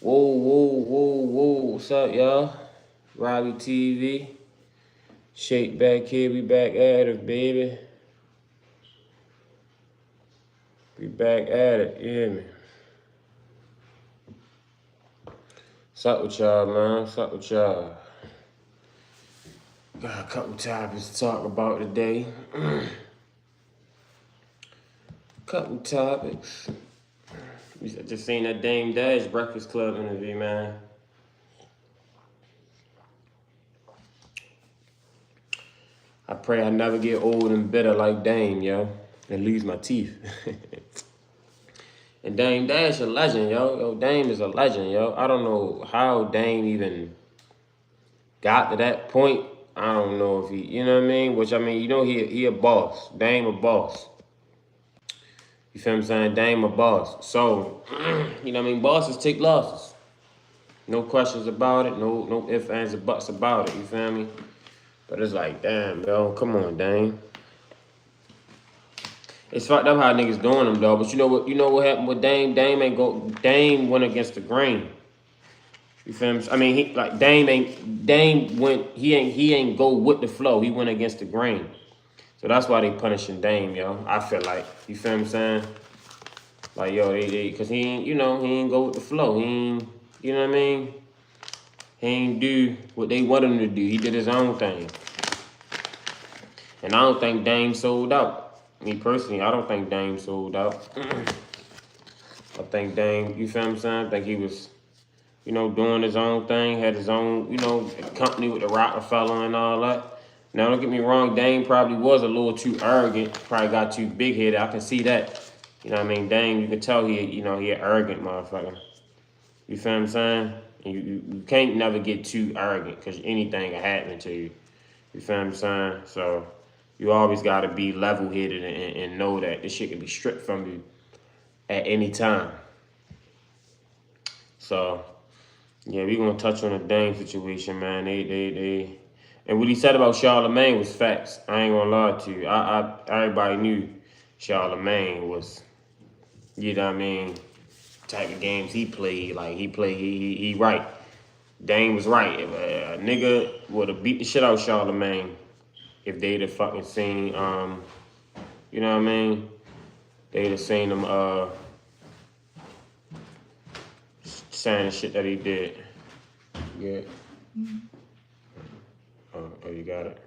Whoa, whoa, whoa, whoa. What's up, y'all? Robbie TV. Shake back here. We back at it, baby. We back at it. You hear me? What's up with y'all, man? What's up with y'all? Got a couple topics to talk about today. Couple topics. I just seen that Dame Dash Breakfast Club interview, man. I pray I never get old and bitter like Dame, yo, and lose my teeth. And Dame Dash a legend, yo. Yo, Dame is a legend, yo. I don't know how Dame even got to that point. I don't know if he, you know what I mean? Which, I mean, you know, he a boss. Dame a boss. You feel what I'm saying? Dame a boss. So, you know what I mean? Bosses take losses. No questions about it. No ifs, ands, or buts about it. You feel me? But it's like, damn, yo, come on, Dame. It's fucked up how niggas doing them though. But you know what? You know what happened with Dame? Dame went against the grain. You feel me? I mean, he like he ain't go with the flow. He went against the grain. So that's why they punishing Dame, yo. I feel like, you feel what I'm saying? Like, yo, cause he ain't, you know, he ain't go with the flow. He ain't, you know what I mean? He ain't do what they want him to do. He did his own thing. And I don't think Dame sold out. Me personally, I don't think Dame sold out. I think Dame, you feel what I'm saying? I think he was, you know, doing his own thing, had his own, you know, company with the Rockefeller and all that. Now, don't get me wrong, Dame probably was a little too arrogant, probably got too big-headed. I can see that. You know what I mean? Dame, you can tell he an arrogant motherfucker. You feel what I'm saying? And you can't never get too arrogant because anything can happen to you. You feel what I'm saying? So you always got to be level-headed and know that this shit can be stripped from you at any time. So, yeah, we gonna touch on the Dame situation, man. And what he said about Charlamagne was facts. I ain't gonna lie to you. Everybody knew Charlamagne was, you know what I mean, type of games he played. Like he right. Dame was right. If a nigga would have beat the shit out of Charlamagne if they'd have fucking seen, you know what I mean? They'd have seen him saying the shit that he did. Yeah. Oh, you got it.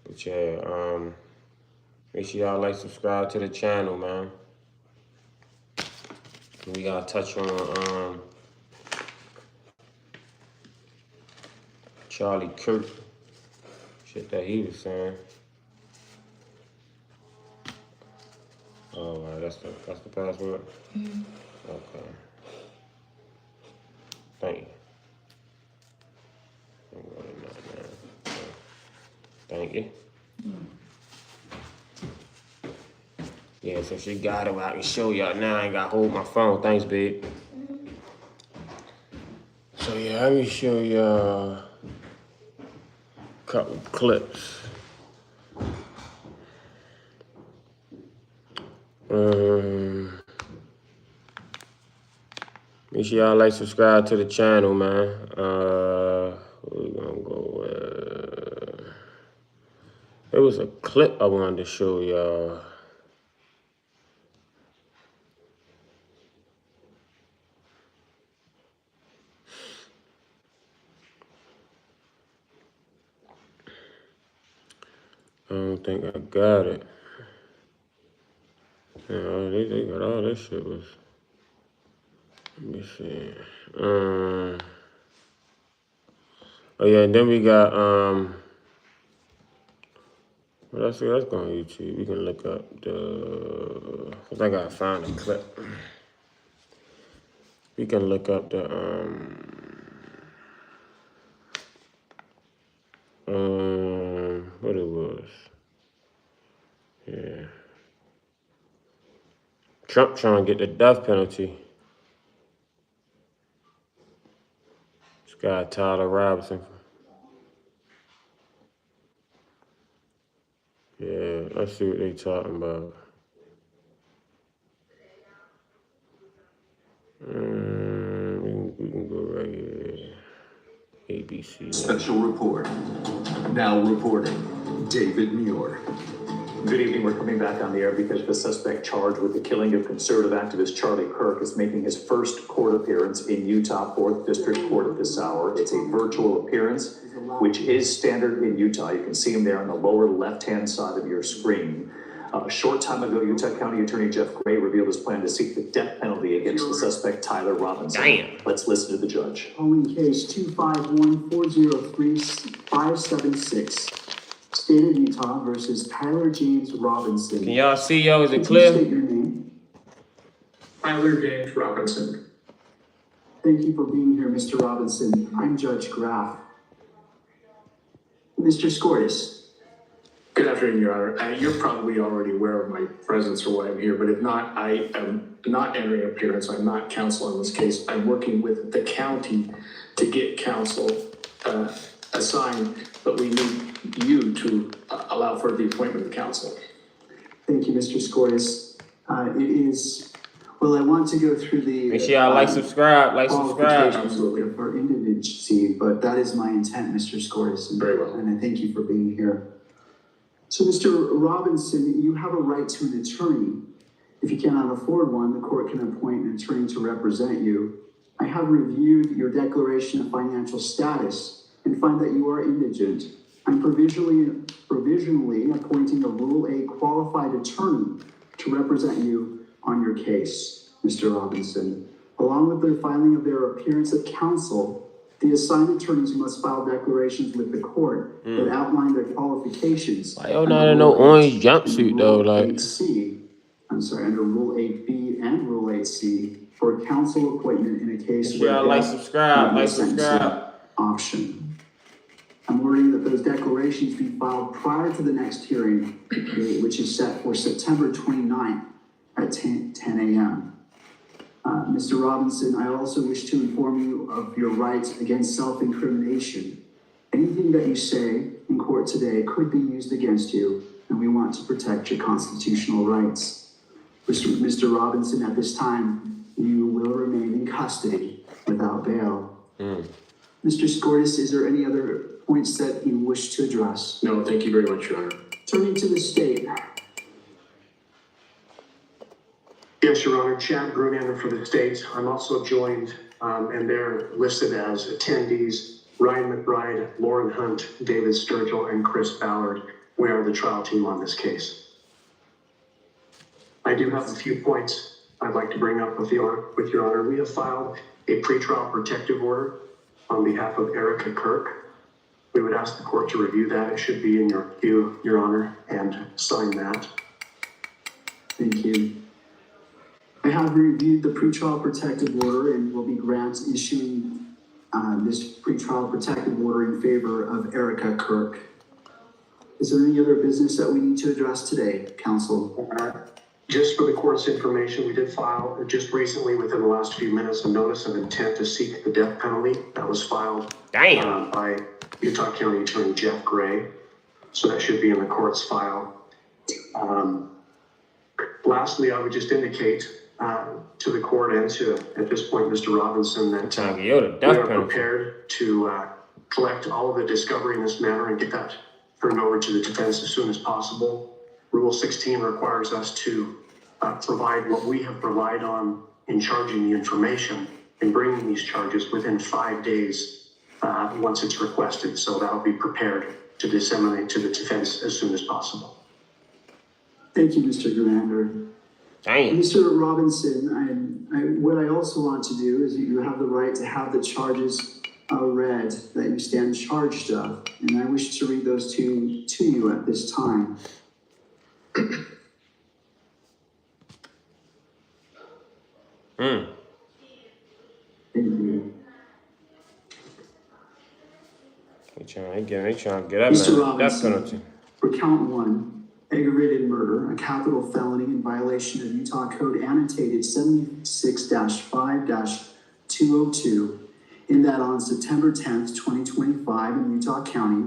But yeah, make sure y'all like, subscribe to the channel, man. We gotta touch on Charlie Kirk, shit that he was saying. Oh, right, that's the password. Okay. Thank you. Thank you. Yeah, so she got it. I can show y'all now. I ain't got to hold my phone. Thanks, babe. So yeah, let me show y'all a couple clips. Make sure y'all like, subscribe to the channel, man. We're gonna go with... There was a clip I wanted to show y'all. I don't think I got it. Yeah, they got all this shit was... Let me see. Oh yeah, and then we got well, let's go on YouTube. We can look up the... I think I gotta find a clip. We can look up the what it was. Yeah. Trump trying to get the death penalty. This guy Tyler Robinson. Yeah, let's see what they talking about. We can go right here. ABC. Special report. Now reporting, David Muir. Good evening. We're coming back on the air because the suspect charged with the killing of conservative activist Charlie Kirk is making his first court appearance in Utah 4th District Court at this hour. It's a virtual appearance, which is standard in Utah. You can see him there on the lower left-hand side of your screen. A short time ago, Utah County Attorney Jeff Gray revealed his plan to seek the death penalty against the suspect Tyler Robinson. Damn. Let's listen to the judge. Calling case 251-403-576. State of Utah versus Tyler James Robinson. Can y'all see, yo? Is it Could you clear? state your name? Tyler James Robinson. Thank you for being here, Mr. Robinson. I'm Judge Graff. Mr. Scortis. Good afternoon, Your Honor. You're probably already aware of my presence or why I'm here, but if not, I am not entering an appearance. I'm not counsel in this case. I'm working with the county to get counsel assigned, but we need you to allow for the appointment of counsel. Thank you, Mr. Scortis. I want to go through the... Make sure y'all like, subscribe. qualifications for individuality, but that is my intent, Mr. Scortis. Very well. And I thank you for being here. So, Mr. Robinson, you have a right to an attorney. If you cannot afford one, the court can appoint an attorney to represent you. I have reviewed your declaration of financial status and find that you are indigent. I'm provisionally appointing a Rule 8 qualified attorney to represent you on your case, Mr. Robinson. Along with the filing of their appearance at counsel, the assigned attorneys must file declarations with the court that outline their qualifications. Why y'all not in no orange jumpsuit though? Like, under Rule 8B and Rule 8C for counsel appointment in a case make sure y'all like, subscribe. Option. I'm ordering that those declarations be filed prior to the next hearing, which is set for September 29th at 10 a.m. Mr. Robinson, I also wish to inform you of your rights against self-incrimination. Anything that you say in court today could be used against you, and we want to protect your constitutional rights. Mr. Robinson, at this time, you will remain in custody without bail. Mr. Scortis, is there any other points that you wish to address? No, thank you very much, Your Honor. Turning to the state. Yes, Your Honor, Chad Grunander for the state. I'm also joined, and they're listed as attendees, Ryan McBride, Lauren Hunt, David Sturgill, and Chris Ballard. We are the trial team on this case. I do have a few points I'd like to bring up with Your Honor. We have filed a pretrial protective order on behalf of Erica Kirk. We would ask the court to review that. It should be in your queue, Your Honor, and sign that. Thank you. I have reviewed the pretrial protective order and will be issuing this pretrial protective order in favor of Erica Kirk. Is there any other business that we need to address today, counsel? Just for the court's information, we did file just recently, within the last few minutes, a notice of intent to seek the death penalty. That was filed by Utah County Attorney Jeff Gray. So that should be in the court's file. Lastly, I would just indicate to the court and to, at this point, Mr. Robinson, that we are prepared to collect all of the discovery in this matter and get that turned over to the defense as soon as possible. Rule 16 requires us to provide what we have relied on in charging the information and bringing these charges within 5 days once it's requested. So that'll be prepared to disseminate to the defense as soon as possible. Thank you, Mr. Grunander. Mr. Robinson, what I also want to do is you have the right to have the charges read that you stand charged of, and I wish to read those to you at this time. Thank you. They trying to get up, Mr. man. Robinson, Death penalty. For count 1, aggravated murder, a capital felony in violation of Utah Code annotated 76-5-202, in that on September 10th, 2025 in Utah County,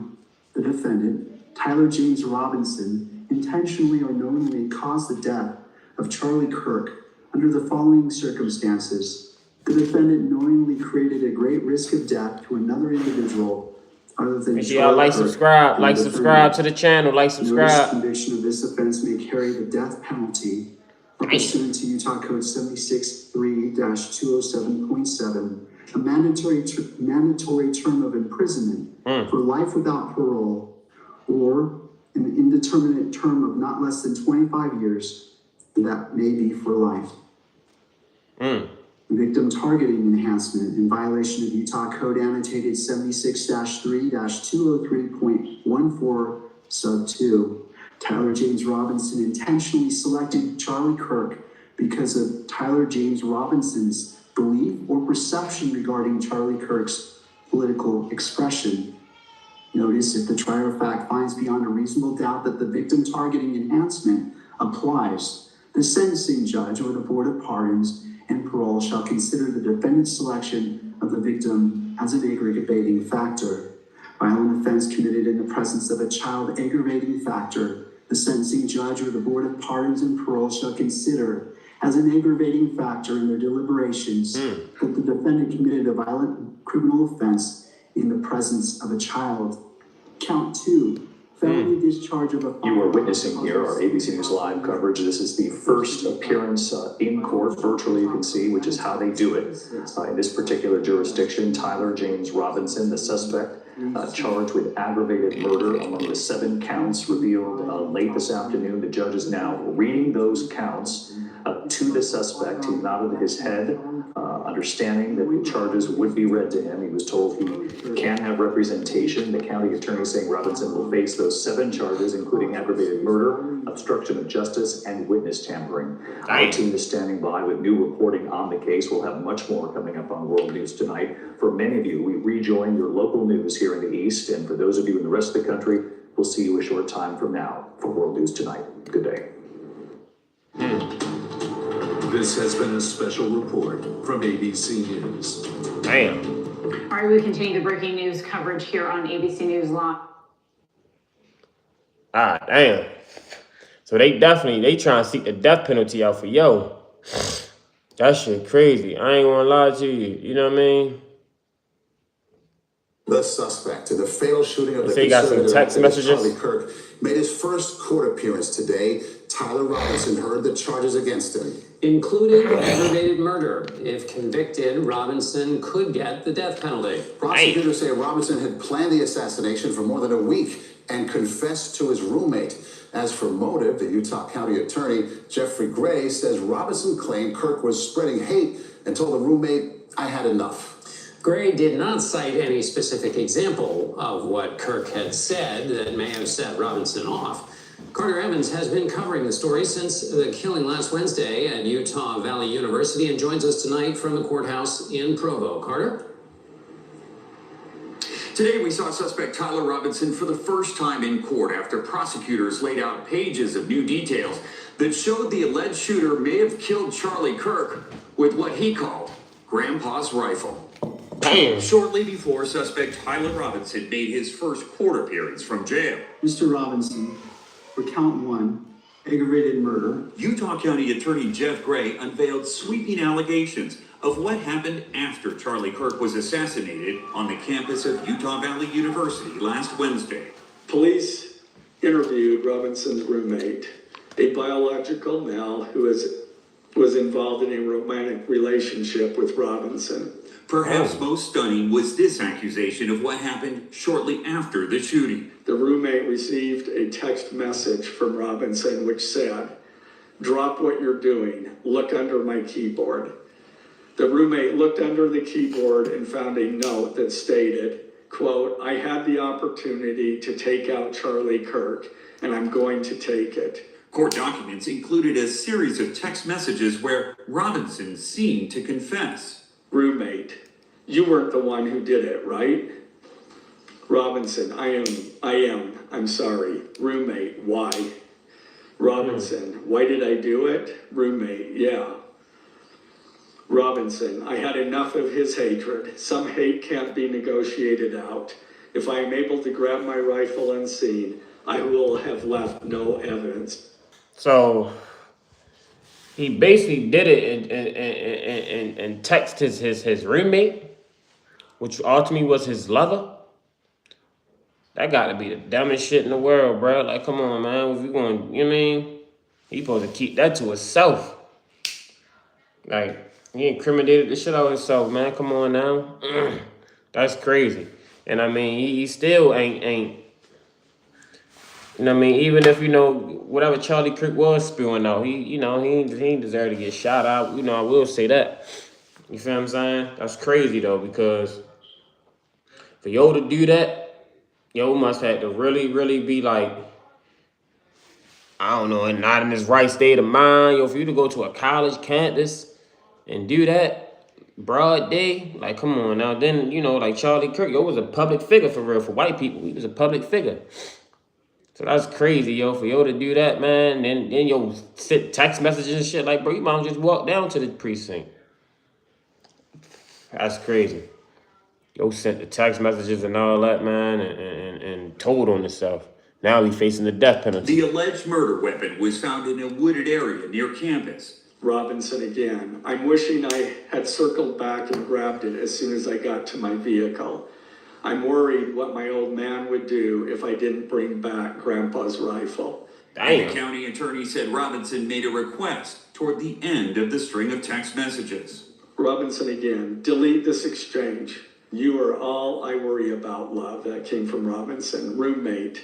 the defendant, Tyler James Robinson, intentionally or knowingly caused the death of Charlie Kirk under the following circumstances. The defendant knowingly created a great risk of death to another individual other than Make sure y'all like, subscribe to the channel, Notice subscribe. conviction of this offense may carry the death penalty pursuant to Utah Code 76.3-207.7, a mandatory term of imprisonment for life without parole, or an indeterminate term of not less than 25 years, that may be for life. Victim targeting enhancement in violation of Utah Code annotated 76-3-203.14 sub 2. Tyler James Robinson intentionally selected Charlie Kirk because of Tyler James Robinson's belief or perception regarding Charlie Kirk's political expression. Notice, if the trier of fact finds beyond a reasonable doubt that the victim targeting enhancement applies, the sentencing judge or the Board of Pardons and Parole shall consider the defendant's selection of the victim as an aggravating factor. Violent offense committed in the presence of a child aggravating factor, the sentencing judge or the Board of Pardons and Parole shall consider as an aggravating factor in their deliberations that the defendant committed a violent criminal offense in the presence of a child. Count 2. Felony discharge of a firearm. You are witnessing here our ABC News Live coverage. This is the first appearance in court, virtually you can see, which is how they do it. In this particular jurisdiction, Tyler James Robinson, the suspect, charged with aggravated murder among the 7 counts revealed late this afternoon. The judge is now reading those counts to the suspect. He nodded his head, understanding that the charges would be read to him. He was told he can have representation. The county attorney saying Robinson will face those 7 charges, including aggravated murder, obstruction of justice, and witness tampering. Our team is standing by with new reporting on the case. We'll have much more coming up on World News Tonight. For many of you, we rejoin your local news here in the East, and for those of you in the rest of the country, we'll see you a short time from now for World News Tonight. Good day. This has been a special report from ABC News. Damn. All right, we continue the breaking news coverage here on ABC News Live. Ah, damn. So they trying to seek the death penalty out for yo. That shit crazy. I ain't gonna lie to you. You know what I mean? The suspect in the fatal shooting of the They got some text messages. Charlie Kirk made his first court appearance today. Tyler Robinson heard the charges against him, including aggravated murder. If convicted, Robinson could get the death penalty. Prosecutors say Robinson had planned the assassination for more than a week and confessed to his roommate. As for motive, the Utah County Attorney Jeffrey Gray says Robinson claimed Kirk was spreading hate and told the roommate, "I had enough." Gray did not cite any specific example of what Kirk had said that may have set Robinson off. Carter Evans has been covering the story since the killing last Wednesday at Utah Valley University and joins us tonight from the courthouse in Provo. Carter? Today, we saw suspect Tyler Robinson for the first time in court after prosecutors laid out pages of new details that showed the alleged shooter may have killed Charlie Kirk with what he called Grandpa's rifle. Damn. Shortly before suspect Tyler Robinson made his first court appearance from jail. Mr. Robinson, for count 1, aggravated murder. Utah County Attorney Jeff Gray unveiled sweeping allegations of what happened after Charlie Kirk was assassinated on the campus of Utah Valley University last Wednesday. Police interviewed Robinson's roommate, a biological male who was involved in a romantic relationship with Robinson. Perhaps most stunning was this accusation of what happened shortly after the shooting. The roommate received a text message from Robinson which said, "Drop what you're doing, look under my keyboard." The roommate looked under the keyboard and found a note that stated, quote, "I had the opportunity to take out Charlie Kirk, and I'm going to take it." Court documents included a series of text messages where Robinson seemed to confess. Roommate, you weren't the one who did it, right? Robinson, I am, I'm sorry. Roommate, why? Robinson, why did I do it? Roommate, yeah. Robinson, I had enough of his hatred. Some hate can't be negotiated out. If I am able to grab my rifle unseen, I will have left no evidence. So he basically did it and text his roommate, which ultimately was his lover. That got to be the dumbest shit in the world, bro. Like, come on, man. If you going, you know what I mean? He supposed to keep that to himself. Like, he incriminated the shit out of himself, man. Come on now. That's crazy. And I mean, he still ain't, you know what I mean? Even if, you know, whatever Charlie Kirk was spewing out, he ain't deserve to get shot out. You know, I will say that. You feel what I'm saying? That's crazy, though, because for yo to do that, yo must have to really, really be like, I don't know, and not in his right state of mind. Yo, for you to go to a college campus and do that, broad day, like, come on now. Then, you know, like Charlie Kirk, yo was a public figure for real. For white people, he was a public figure. So that's crazy, yo, for yo to do that, man. Then yo sit text messages and shit like, bro, you might just walk down to the precinct. That's crazy. Yo sent the text messages and all that, man, and told on himself. Now he's facing the death penalty. The alleged murder weapon was found in a wooded area near campus. Robinson again. I'm wishing I had circled back and grabbed it as soon as I got to my vehicle. I'm worried what my old man would do if I didn't bring back Grandpa's rifle. And the county attorney said Robinson made a request toward the end of the string of text messages. Robinson again. Delete this exchange. You are all I worry about, love. That came from Robinson. Roommate.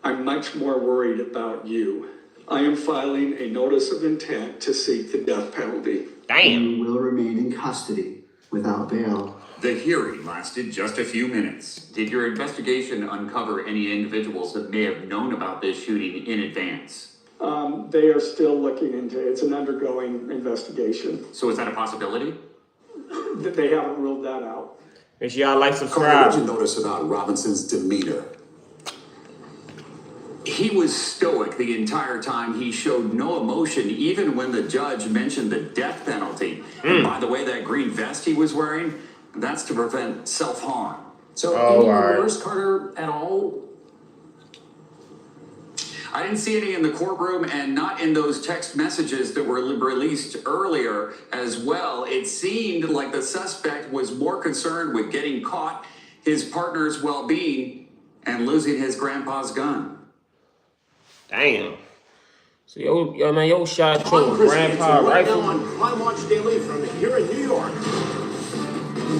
I'm much more worried about you. I am filing a notice of intent to seek the death penalty. You will remain in custody without bail. The hearing lasted just a few minutes. Did your investigation uncover any individuals that may have known about this shooting in advance? They are still looking into it. It's an undergoing investigation. So is that a possibility? They haven't ruled that out. Make sure y'all like, Carter, subscribe. what did you notice about Robinson's demeanor? He was stoic the entire time. He showed no emotion, even when the judge mentioned the death penalty. And by the way, that green vest he was wearing, that's to prevent self-harm. So any remorse, Carter, at all? I didn't see any in the courtroom and not in those text messages that were released earlier as well. It seemed like the suspect was more concerned with getting caught, his partner's well-being, and losing his grandpa's gun. Damn. So yo shot your grandpa rifle. Right now on Crime Watch Daily from here in New York.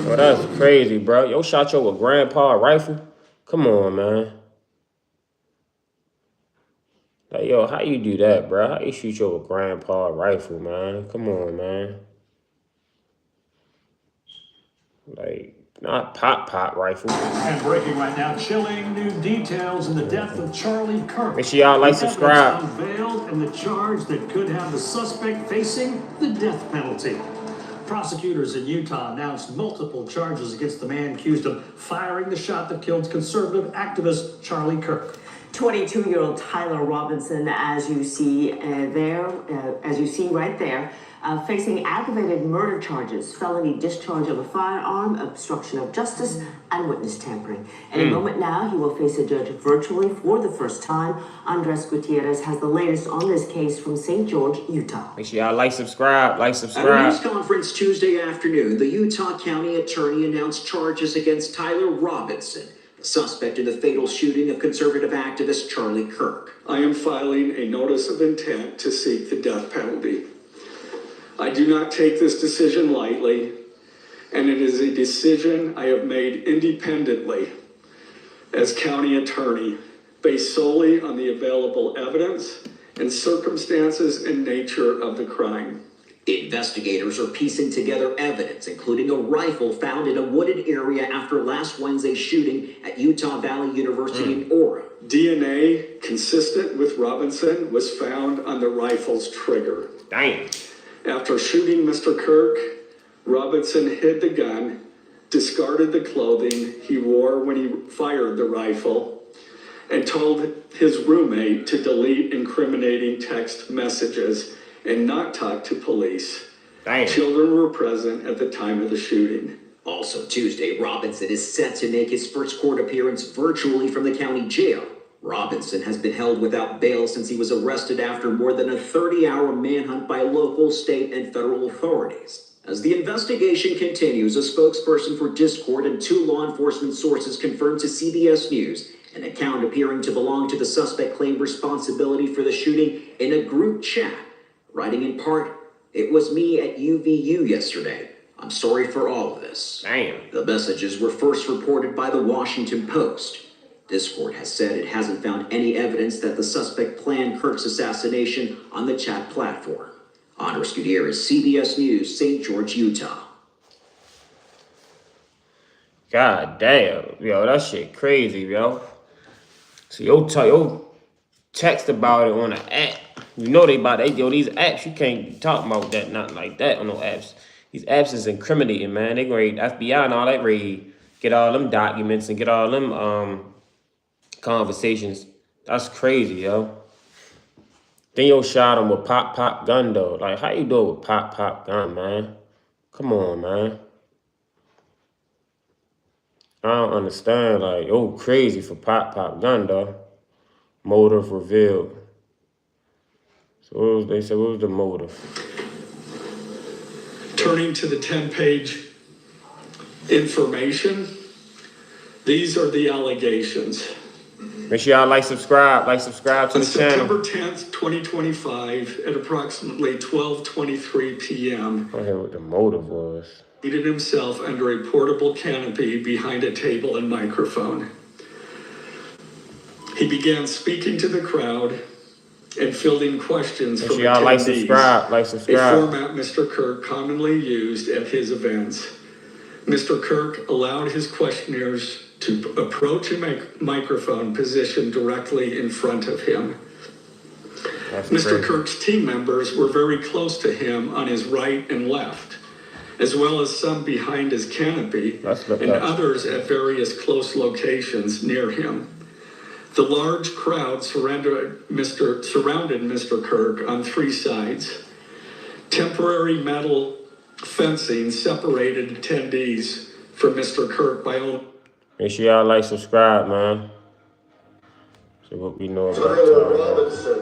Oh, that's crazy, bro. Yo shot your grandpa rifle. Come on, man. Like, yo, how you do that, bro? How you shoot your grandpa rifle, man? Come on, man. Like, not pop rifle. And breaking right now, chilling new details in the death of Charlie Kirk. Make sure y'all like, subscribe. Unveiled and the charge that could have the suspect facing the death penalty. Prosecutors in Utah announced multiple charges against the man accused of firing the shot that killed conservative activist Charlie Kirk. 22-year-old Tyler Robinson, as you see right there, facing aggravated murder charges, felony discharge of a firearm, obstruction of justice, and witness tampering. In a moment now, he will face a judge virtually for the first time. Andres Gutierrez has the latest on this case from St. George, Utah. Make sure y'all like, subscribe. At a news conference Tuesday afternoon, the Utah County Attorney announced charges against Tyler Robinson, the suspect in the fatal shooting of conservative activist Charlie Kirk. I am filing a notice of intent to seek the death penalty. I do not take this decision lightly, and it is a decision I have made independently as county attorney, based solely on the available evidence and circumstances and nature of the crime. Investigators are piecing together evidence, including a rifle found in a wooded area after last Wednesday's shooting at Utah Valley University in Orem. DNA consistent with Robinson was found on the rifle's trigger. Damn. After shooting Mr. Kirk, Robinson hid the gun, discarded the clothing he wore when he fired the rifle, and told his roommate to delete incriminating text messages and not talk to police. Damn. Children were present at the time of the shooting. Also Tuesday, Robinson is set to make his first court appearance virtually from the county jail. Robinson has been held without bail since he was arrested after more than a 30-hour manhunt by local, state, and federal authorities. As the investigation continues, a spokesperson for Discord and 2 law enforcement sources confirmed to CBS News an account appearing to belong to the suspect claimed responsibility for the shooting in a group chat, writing in part, "It was me at UVU yesterday. I'm sorry for all of this." Damn. The messages were first reported by the Washington Post. Discord has said it hasn't found any evidence that the suspect planned Kirk's assassination on the chat platform. Andres Gutierrez, CBS News, St. George, Utah. God damn, yo, that shit crazy, yo. So yo text about it on an app. You know these apps, you can't talk about that, not like that on no apps. These apps is incriminating, man. They going FBI and all that raid, get all them documents and get all them conversations. That's crazy, yo. Then yo shot him with pop gun though. Like, how you do it with pop gun, man? Come on, man. I don't understand. Like, yo, crazy for pop gun though. Motive revealed. So they said, what was the motive? Turning to the 10-page information, these are the allegations. Make sure y'all subscribe to the channel. September 10th, 2025, at approximately 12:23 p.m. I hear what the motive was. Seated himself under a portable canopy behind a table and microphone. He began speaking to the crowd and fielding questions from attendees. Subscribe. A format Mr. Kirk commonly used at his events. Mr. Kirk allowed his questioners to approach a microphone positioned directly in front of him. Mr. Kirk's team members were very close to him on his right and left, as well as some behind his canopy and others at various close locations near him. The large crowd surrounded Mr. Kirk on 3 sides. Temporary metal fencing separated attendees from Mr. Kirk by only... Make sure y'all subscribe, man. So what we know about Tyler Robinson.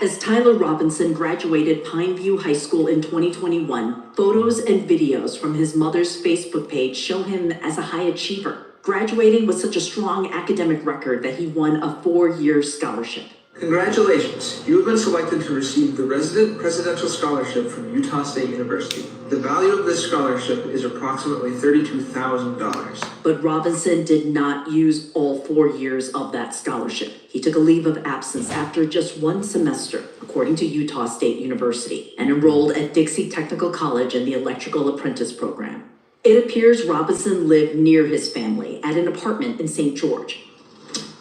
As Tyler Robinson graduated Pineview High School in 2021, photos and videos from his mother's Facebook page show him as a high achiever, graduating with such a strong academic record that he won a 4-year scholarship. Congratulations, you have been selected to receive the Resident Presidential Scholarship from Utah State University. The value of this scholarship is approximately $32,000. But Robinson did not use all 4 years of that scholarship. He took a leave of absence after just 1 semester, according to Utah State University, and enrolled at Dixie Technical College in the Electrical Apprentice Program. It appears Robinson lived near his family at an apartment in St. George,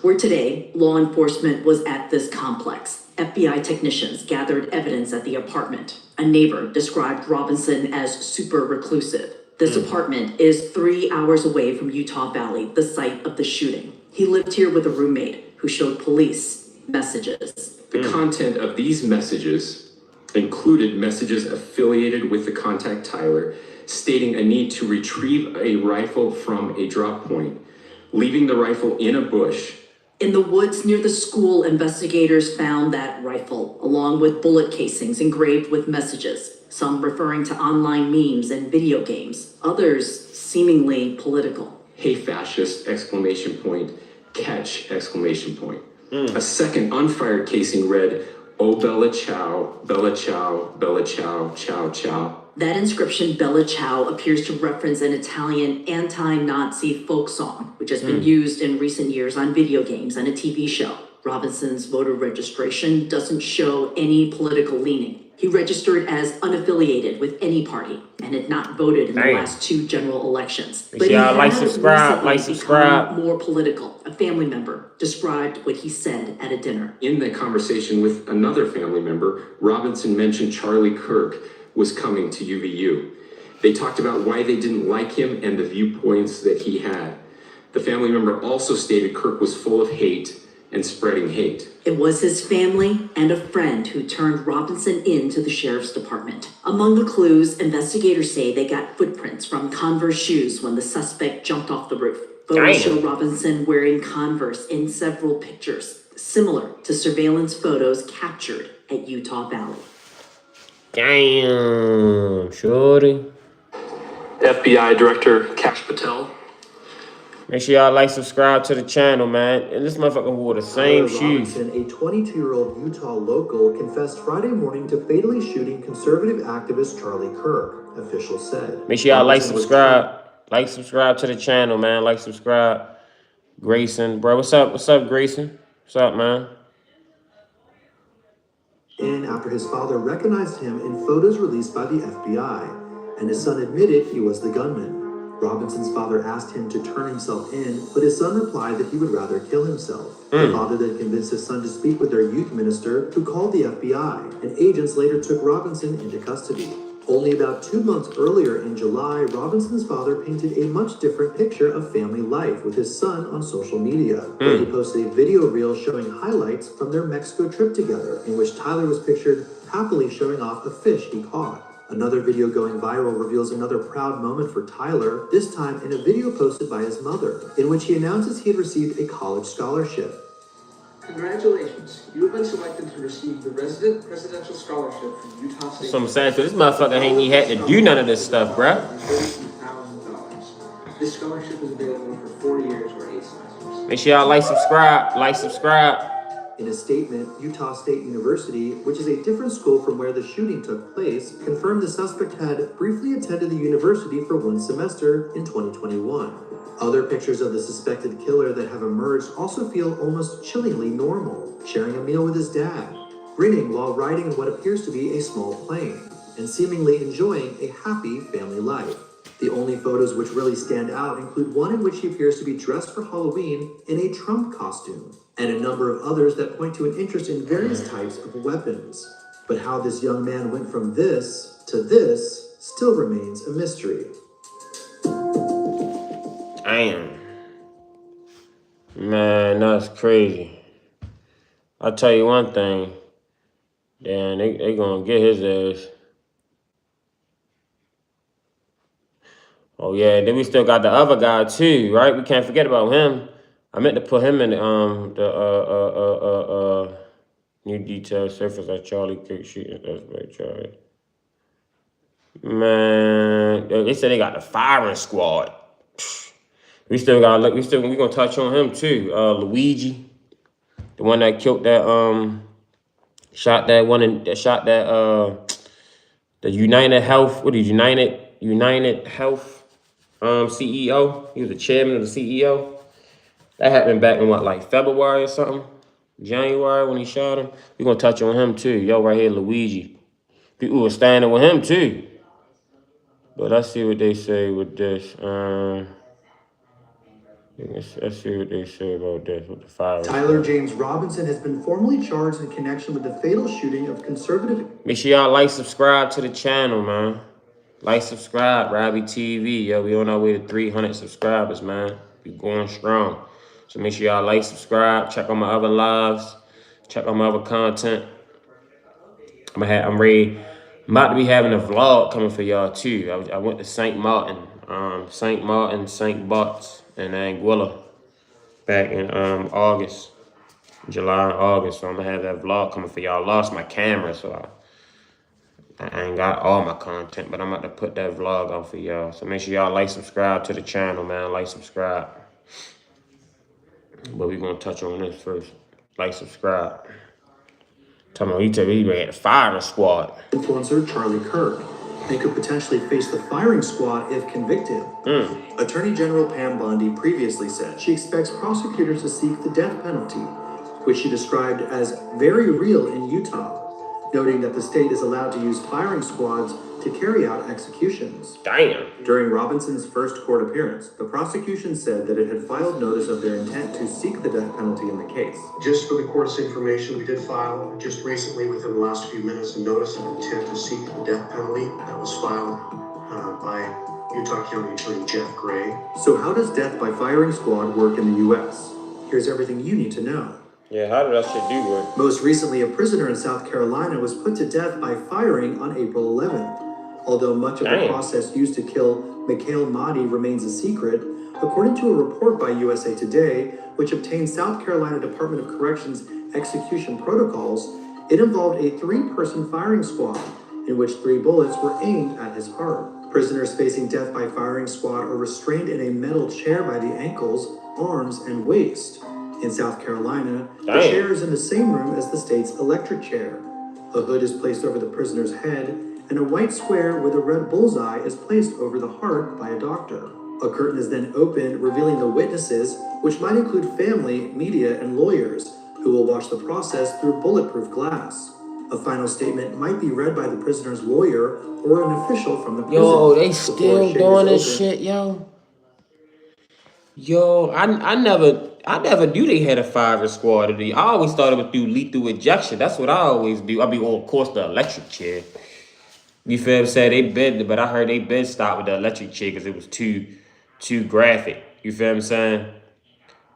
where today, law enforcement was at this complex. FBI technicians gathered evidence at the apartment. A neighbor described Robinson as super reclusive. This apartment is 3 hours away from Utah Valley, the site of the shooting. He lived here with a roommate who showed police messages. The content of these messages included messages affiliated with the contact Tyler, stating a need to retrieve a rifle from a drop point, leaving the rifle in a bush. In the woods near the school, investigators found that rifle, along with bullet casings engraved with messages, some referring to online memes and video games, others seemingly political. Hey fascist, exclamation point, catch, exclamation point. A second unfired casing read, oh Bella Ciao, Bella Ciao, Bella Ciao, Ciao Ciao. That inscription, Bella Ciao, appears to reference an Italian anti-Nazi folk song, which has been used in recent years on video games and a TV show. Robinson's voter registration doesn't show any political leaning. He registered as unaffiliated with any party and had not voted in the last 2 general elections. But he had recently become more political. A family member described what he said at a dinner. In that conversation with another family member, Robinson mentioned Charlie Kirk was coming to UVU. They talked about why they didn't like him and the viewpoints that he had. The family member also stated Kirk was full of hate and spreading hate. It was his family and a friend who turned Robinson into the sheriff's department. Among the clues, investigators say they got footprints from Converse shoes when the suspect jumped off the roof. Photos show Robinson wearing Converse in several pictures, similar to surveillance photos captured at Utah Valley. Damn, shorty. FBI Director Kash Patel. Make sure y'all like, subscribe to the channel, man. And this motherfucker wore the same shoes. Robinson, a 22-year-old Utah local, confessed Friday morning to fatally shooting conservative activist Charlie Kirk, officials said. Make sure y'all like, subscribe. Like, subscribe to the channel, man. Like, subscribe. Grayson, bro. What's up? What's up, Grayson? What's up, man? And after his father recognized him in photos released by the FBI, and his son admitted he was the gunman. Robinson's father asked him to turn himself in, but his son replied that he would rather kill himself. The father then convinced his son to speak with their youth minister, who called the FBI, and agents later took Robinson into custody. Only about 2 months earlier in July, Robinson's father painted a much different picture of family life with his son on social media. He posted a video reel showing highlights from their Mexico trip together, in which Tyler was pictured happily showing off a fish he caught. Another video going viral reveals another proud moment for Tyler, this time in a video posted by his mother, in which he announces he had received a college scholarship. Congratulations, you have been selected to receive the Resident Presidential Scholarship from Utah State. So I'm saying, so this motherfucker ain't even had to do none of this stuff, bruh. $32,000. This scholarship is available for 4 years or 8 semesters. Make sure y'all like, subscribe. Like, subscribe. In a statement, Utah State University, which is a different school from where the shooting took place, confirmed the suspect had briefly attended the university for 1 semester in 2021. Other pictures of the suspected killer that have emerged also feel almost chillingly normal, sharing a meal with his dad, grinning while riding in what appears to be a small plane, and seemingly enjoying a happy family life. The only photos which really stand out include one in which he appears to be dressed for Halloween in a Trump costume, and a number of others that point to an interest in various types of weapons. But how this young man went from this to this still remains a mystery. Damn. Man, that's crazy. I'll tell you one thing. Damn, they gonna get his ass. Oh yeah, then we still got the other guy too, right? We can't forget about him. I meant to put him in the new details surface at Charlie Kirk shooting. That's right, Charlie. Man, they said they got the firing squad. We still got look. We gonna touch on him too. Luigi, the one that killed that shot that the United Health. What is United Health CEO? He was the chairman of the CEO. That happened back in what, like February or something? January when he shot him. We're gonna touch on him too. Yo, right here, Luigi. People were standing with him too. But let's see what they say with this. Let's see what they say about this with the fire. Tyler James Robinson has been formally charged in connection with the fatal shooting of conservative. Make sure y'all like, subscribe to the channel, man. Like, subscribe, Robbie TV. Yo, we on our way to 300 subscribers, man. We going strong. So make sure y'all like, subscribe, check out my other lives, check out my other content. I'm about to be having a vlog coming for y'all too. I went to St. Martin, St. Bart's in Anguilla back in July and August. So I'm gonna have that vlog coming for y'all. I lost my camera, so I ain't got all my content, but I'm about to put that vlog on for y'all. So make sure y'all like, subscribe to the channel, man. Like, subscribe. But we're gonna touch on this first. Like, subscribe. Tell me, he ran the firing squad. Influencer Charlie Kirk. They could potentially face the firing squad if convicted. Attorney General Pam Bondi previously said she expects prosecutors to seek the death penalty, which she described as very real in Utah, noting that the state is allowed to use firing squads to carry out executions. Damn. During Robinson's first court appearance, the prosecution said that it had filed notice of their intent to seek the death penalty in the case. Just for the court's information, we did file just recently, within the last few minutes, a notice of intent to seek the death penalty that was filed by Utah County Attorney Jeff Gray. So how does death by firing squad work in the U.S.? Here's everything you need to know. Yeah, how did that shit do work? Most recently, a prisoner in South Carolina was put to death by firing on April 11th. Although much of the process used to kill Mikhail Mahdi remains a secret, according to a report by USA Today, which obtained South Carolina Department of Corrections execution protocols, it involved a 3-person firing squad, in which 3 bullets were aimed at his heart. Prisoners facing death by firing squad are restrained in a metal chair by the ankles, arms, and waist. In South Carolina, the chair is in the same room as the state's electric chair. A hood is placed over the prisoner's head, and a white square with a red bullseye is placed over the heart by a doctor. A curtain is then opened, revealing the witnesses, which might include family, media, and lawyers, who will watch the process through bulletproof glass. A final statement might be read by the prisoner's lawyer or an official from the prison. Yo, they still doing this shit, yo. Yo, I never knew they had a firing squad. I always thought it was through lethal injection. That's what I always do. I mean, of course, the electric chair. You feel what I'm saying? But I heard they been stopped with the electric chair because it was too graphic. You feel what I'm saying?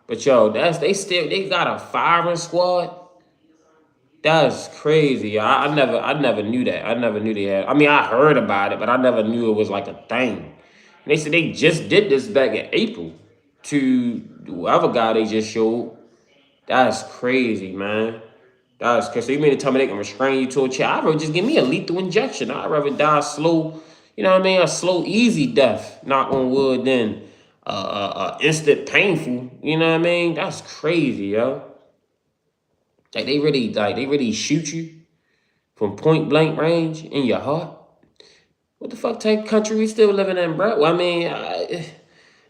But yo, they got a firing squad. That's crazy. I never knew that. I never knew they had. I mean, I heard about it, but I never knew it was like a thing. And they said they just did this back in April to whoever guy they just showed. That's crazy, man. That's crazy. So you mean to tell me they can restrain you to a chair? I'd rather just give me a lethal injection. I'd rather die slow, you know what I mean? A slow, easy death, knock on wood, than instant painful. You know what I mean? That's crazy, yo. Like they really shoot you from point blank range in your heart. What the fuck type of country we still living in, bro? Well, I mean,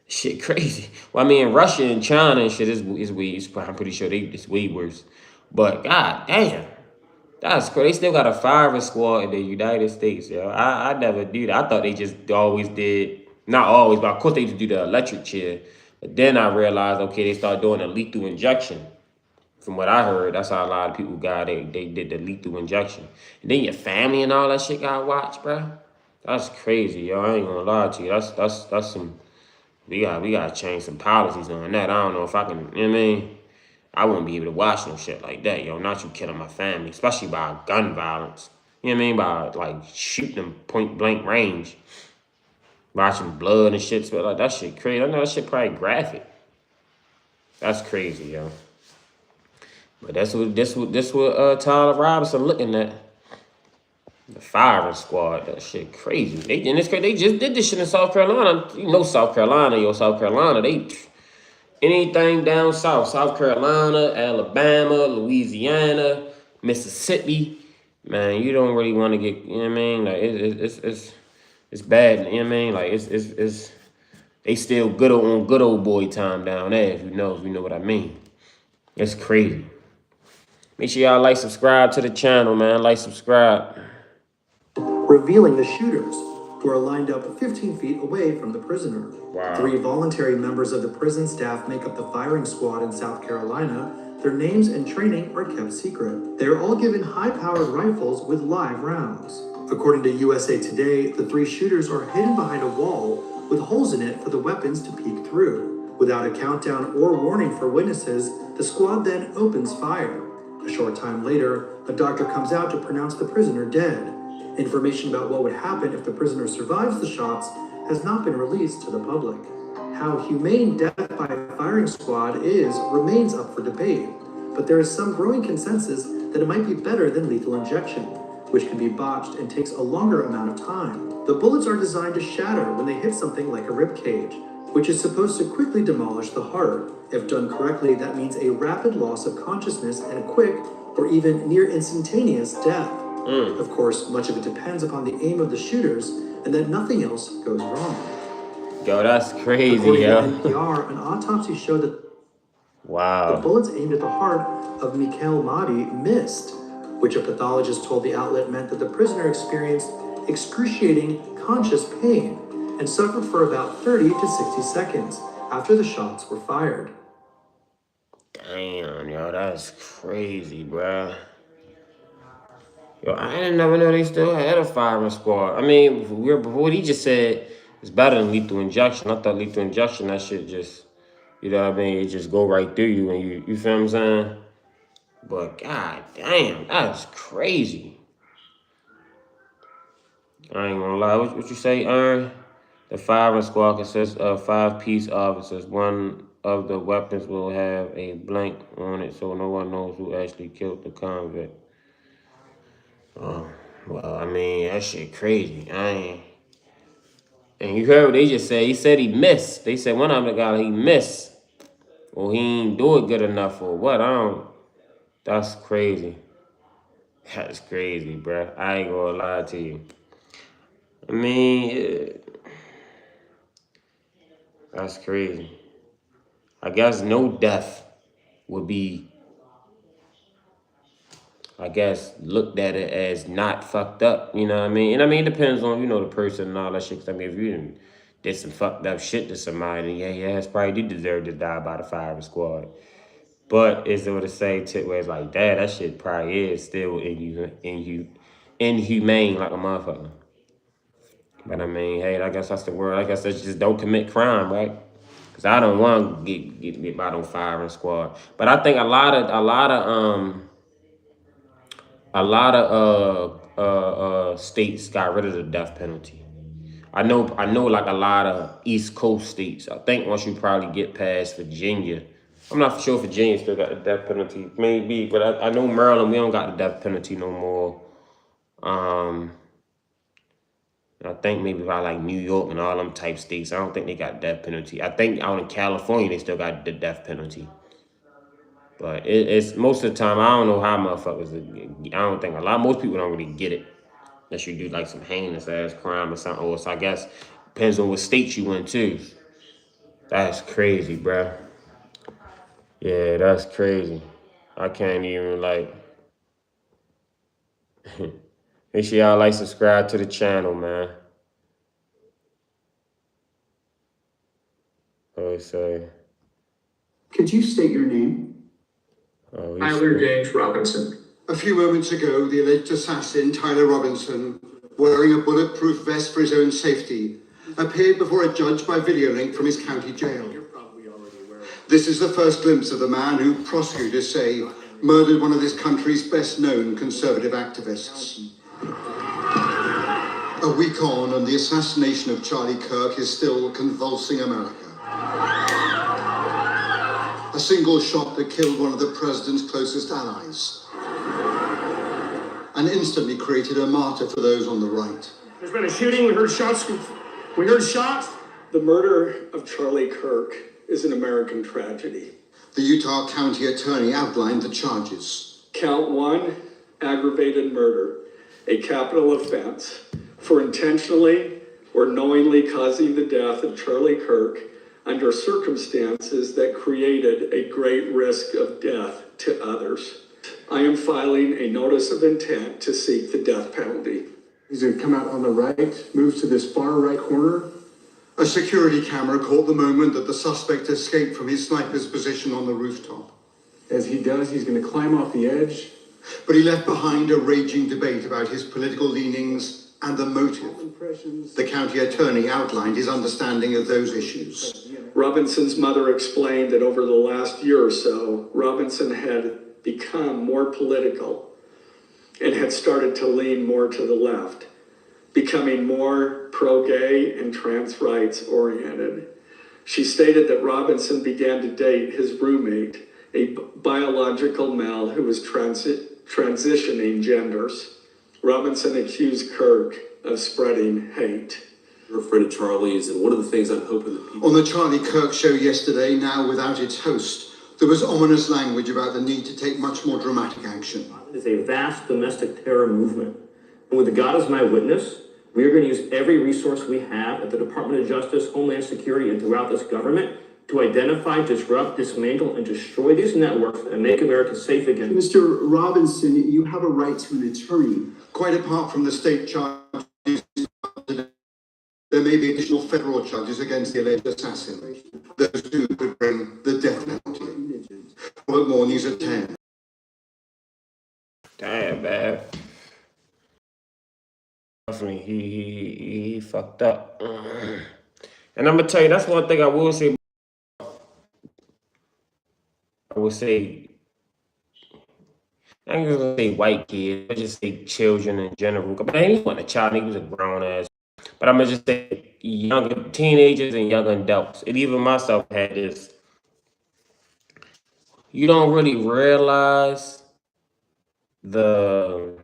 shit crazy. Well, I mean, Russia and China and shit is weird. I'm pretty sure it's way worse. But god damn, that's crazy. They still got a firing squad in the United States, yo. I never do that. I thought they just always did, not always, but of course they used to do the electric chair. But then I realized, okay, they started doing a lethal injection. From what I heard, that's how a lot of people got they did the lethal injection. And then your family and all that shit got watched, bro. That's crazy, yo. I ain't gonna lie to you. That's some. We gotta change some policies on that. I don't know if I can. You know what I mean? I wouldn't be able to watch no shit like that, yo. Not you killing my family, especially by gun violence. You know what I mean? By like shooting them point blank range, watching blood and shit. So like that shit crazy. I know that shit probably graphic. That's crazy, yo. But this what Tyler Robinson looking at. The firing squad, that shit crazy. They just did this shit in South Carolina. You know South Carolina, they anything down south. South Carolina, Alabama, Louisiana, Mississippi. Man, you don't really want to get, you know what I mean? Like it's bad, you know what I mean? Like it's they still good old boy time down there, if you know what I mean. It's crazy. Make sure y'all like, subscribe to the channel, man. Like, subscribe. Revealing the shooters, who are lined up 15 feet away from the prisoner. Wow. 3 voluntary members of the prison staff make up the firing squad in South Carolina. Their names and training are kept secret. They are all given high-powered rifles with live rounds. According to USA Today, the 3 shooters are hidden behind a wall with holes in it for the weapons to peek through. Without a countdown or warning for witnesses, the squad then opens fire. A short time later, a doctor comes out to pronounce the prisoner dead. Information about what would happen if the prisoner survives the shots has not been released to the public. How humane death by firing squad remains up for debate, but there is some growing consensus that it might be better than lethal injection, which can be botched and takes a longer amount of time. The bullets are designed to shatter when they hit something like a rib cage, which is supposed to quickly demolish the heart. If done correctly, that means a rapid loss of consciousness and a quick or even near instantaneous death. Of course, much of it depends upon the aim of the shooters and that nothing else goes wrong. Yo, that's crazy, According yo. to NPR, an autopsy showed that wow. The bullets aimed at the heart of Mikhail Mahdi missed, which a pathologist told the outlet meant that the prisoner experienced excruciating conscious pain and suffered for about 30 to 60 seconds after the shots were fired. Damn, yo, that's crazy, bruh. Yo, I didn't never know they still had a firing squad. I mean, what he just said is better than lethal injection. I thought lethal injection, that shit just, you know what I mean, it just go right through you and you feel what I'm saying? But god damn, that's crazy. I ain't gonna lie. What you say, Ern? The firing squad consists of 5 peace officers. One of the weapons will have a blank on it, so no one knows who actually killed the convict. Well, I mean, that shit crazy. And you heard what they just said. He said he missed. They said one of them got he missed. Or he ain't do it good enough or what. That's crazy. That's crazy, bruh. I ain't gonna lie to you. I mean, that's crazy. I guess no death would be, I guess, looked at it as not fucked up. You know what I mean? And I mean, it depends on, the person and all that shit. 'Cause I mean, if you did some fucked up shit to somebody, then yeah, it's probably do deserve to die by the firing squad. But is it what it say to where it's like, that shit probably is still inhumane like a motherfucker. But I mean, hey, I guess that's the word. I guess that's just don't commit crime, right? Cause I don't want to get by on firing squad. But I think a lot of states got rid of the death penalty. I know like a lot of East Coast states. I think once you probably get past Virginia, I'm not sure if Virginia still got the death penalty. Maybe, but I know Maryland, we don't got the death penalty no more. I think maybe by like New York and all them type states, I don't think they got death penalty. I think out in California, they still got the death penalty. But it's most of the time, I don't know how motherfuckers, I don't think most people don't really get it. Unless you do like some heinous ass crime or something. Or so I guess depends on what state you went to. That's crazy, bruh. Yeah, that's crazy. I can't even like. Make sure y'all like, subscribe to the channel, man. Oh, say. Could you state your name? Tyler James Robinson. A few moments ago, the alleged assassin, Tyler Robinson, wearing a bulletproof vest for his own safety, appeared before a judge by video link from his county jail. This is the first glimpse of the man who prosecutors say murdered one of this country's best-known conservative activists. A week on, and the assassination of Charlie Kirk is still convulsing America. A single shot that killed one of the president's closest allies, and instantly created a martyr for those on the right. There's been a shooting. We heard shots. The murder of Charlie Kirk is an American tragedy. The Utah County Attorney outlined the charges. Count 1, aggravated murder, a capital offense for intentionally or knowingly causing the death of Charlie Kirk under circumstances that created a great risk of death to others. I am filing a notice of intent to seek the death penalty. He's going to come out on the right, moves to this far right corner. A security camera caught the moment that the suspect escaped from his sniper's position on the rooftop. As he does, he's going to climb off the edge. But he left behind a raging debate about his political leanings and the motive. The county attorney outlined his understanding of those issues. Robinson's mother explained that over the last year or so, Robinson had become more political and had started to lean more to the left, becoming more pro-gay and trans rights oriented. She stated that Robinson began to date his roommate, a biological male who was transitioning genders. Robinson accused Kirk of spreading hate. You're afraid of Charlie's, and one of the things I'm hoping that people... On the Charlie Kirk show yesterday, now without its host, there was ominous language about the need to take much more dramatic action. It is a vast domestic terror movement. And with God as my witness, we are going to use every resource we have at the Department of Justice, Homeland Security, and throughout this government to identify, disrupt, dismantle, and destroy these networks and make America safe again. Mr. Robinson, you have a right to an attorney. Quite apart from the state charges, there may be additional federal charges against the alleged assassin. Those two could bring the death penalty. Robert Moore, News at 10. Damn, man. Definitely, he fucked up. And I'm gonna tell you, that's one thing I will say. I would say I ain't gonna say white kids, I just say children in general. But he wasn't a child, he was a grown ass. But I'm gonna just say younger teenagers and young adults. And even myself had this. You don't really realize the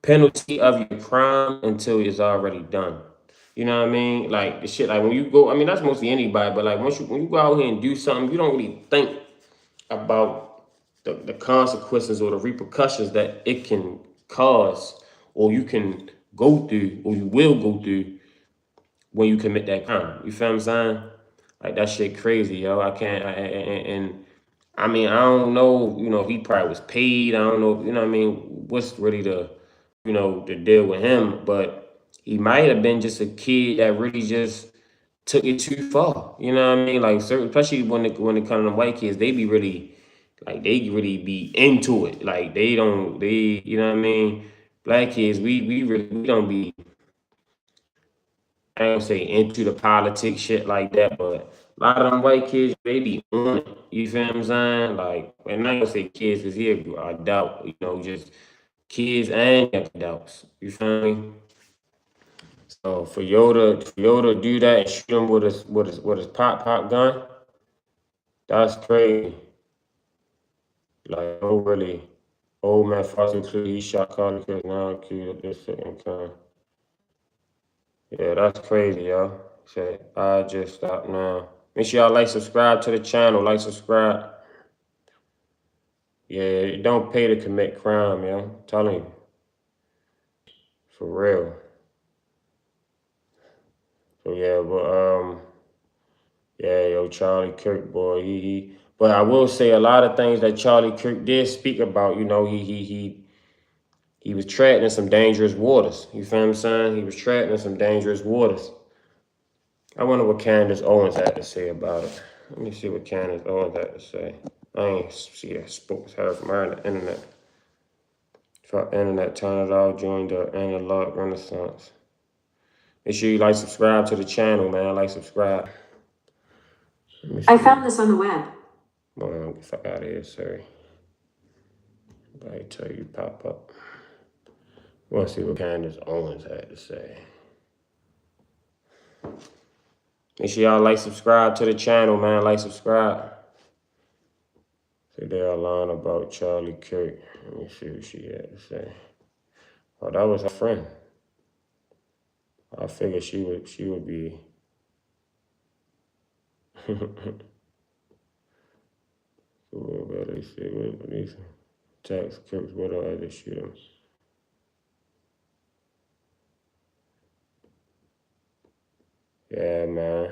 penalty of your crime until it's already done. You know what I mean? Like the shit, like when you go, I mean that's mostly anybody, but like when you go out here and do something, you don't really think about the consequences or the repercussions that it can cause, or you can go through, or you will go through when you commit that crime. You feel what I'm saying? Like that shit crazy, yo. I can't, and I mean, I don't know, you know, if he probably was paid. I don't know, you know what I mean? What's really the deal with him? But he might have been just a kid that really just took it too far. You know what I mean? Like, certain, especially when it comes to them white kids, they be really, like, they really be into it. Like, they don't, you know what I mean? Black kids, we don't be, I don't say into the politics shit like that, but a lot of them white kids, they be on it. You feel what I'm saying? Like, and I don't say kids because he a adult, you know, just kids and young adults. You feel me? So for Yoda to do that and shoot him with his pop gun, that's crazy. Like, oh really, old man Foster he shot Carly because now accused of this second time. Yeah, that's crazy, yo. Say, I just stopped now. Make sure y'all like, subscribe to the channel. Like, subscribe. Yeah, it don't pay to commit crime, yo. I'm telling you. For real. So yeah, but yeah, yo, Charlie Kirk, boy, but I will say a lot of things that Charlie Kirk did speak about, you know, he was treading in some dangerous waters. You feel what I'm saying? He was treading in some dangerous waters. I wonder what Candace Owens had to say about it. Let me see what Candace Owens had to say. I ain't see her spoke to her from her on the internet. Try internet, turn it off, join the analog renaissance. Make sure you like, subscribe to the channel, man. Like, subscribe. I found this on the web. Come on, get the fuck out of here, sorry. I tell you, pop up. I want to see what Candace Owens had to say. Make sure y'all like, subscribe to the channel, man. Like, subscribe. See, they are lying about Charlie Kirk. Let me see what she had to say. Oh, that was her friend. I figured she would be. They say what these tax Kirks, what are other shooters? Yeah, man.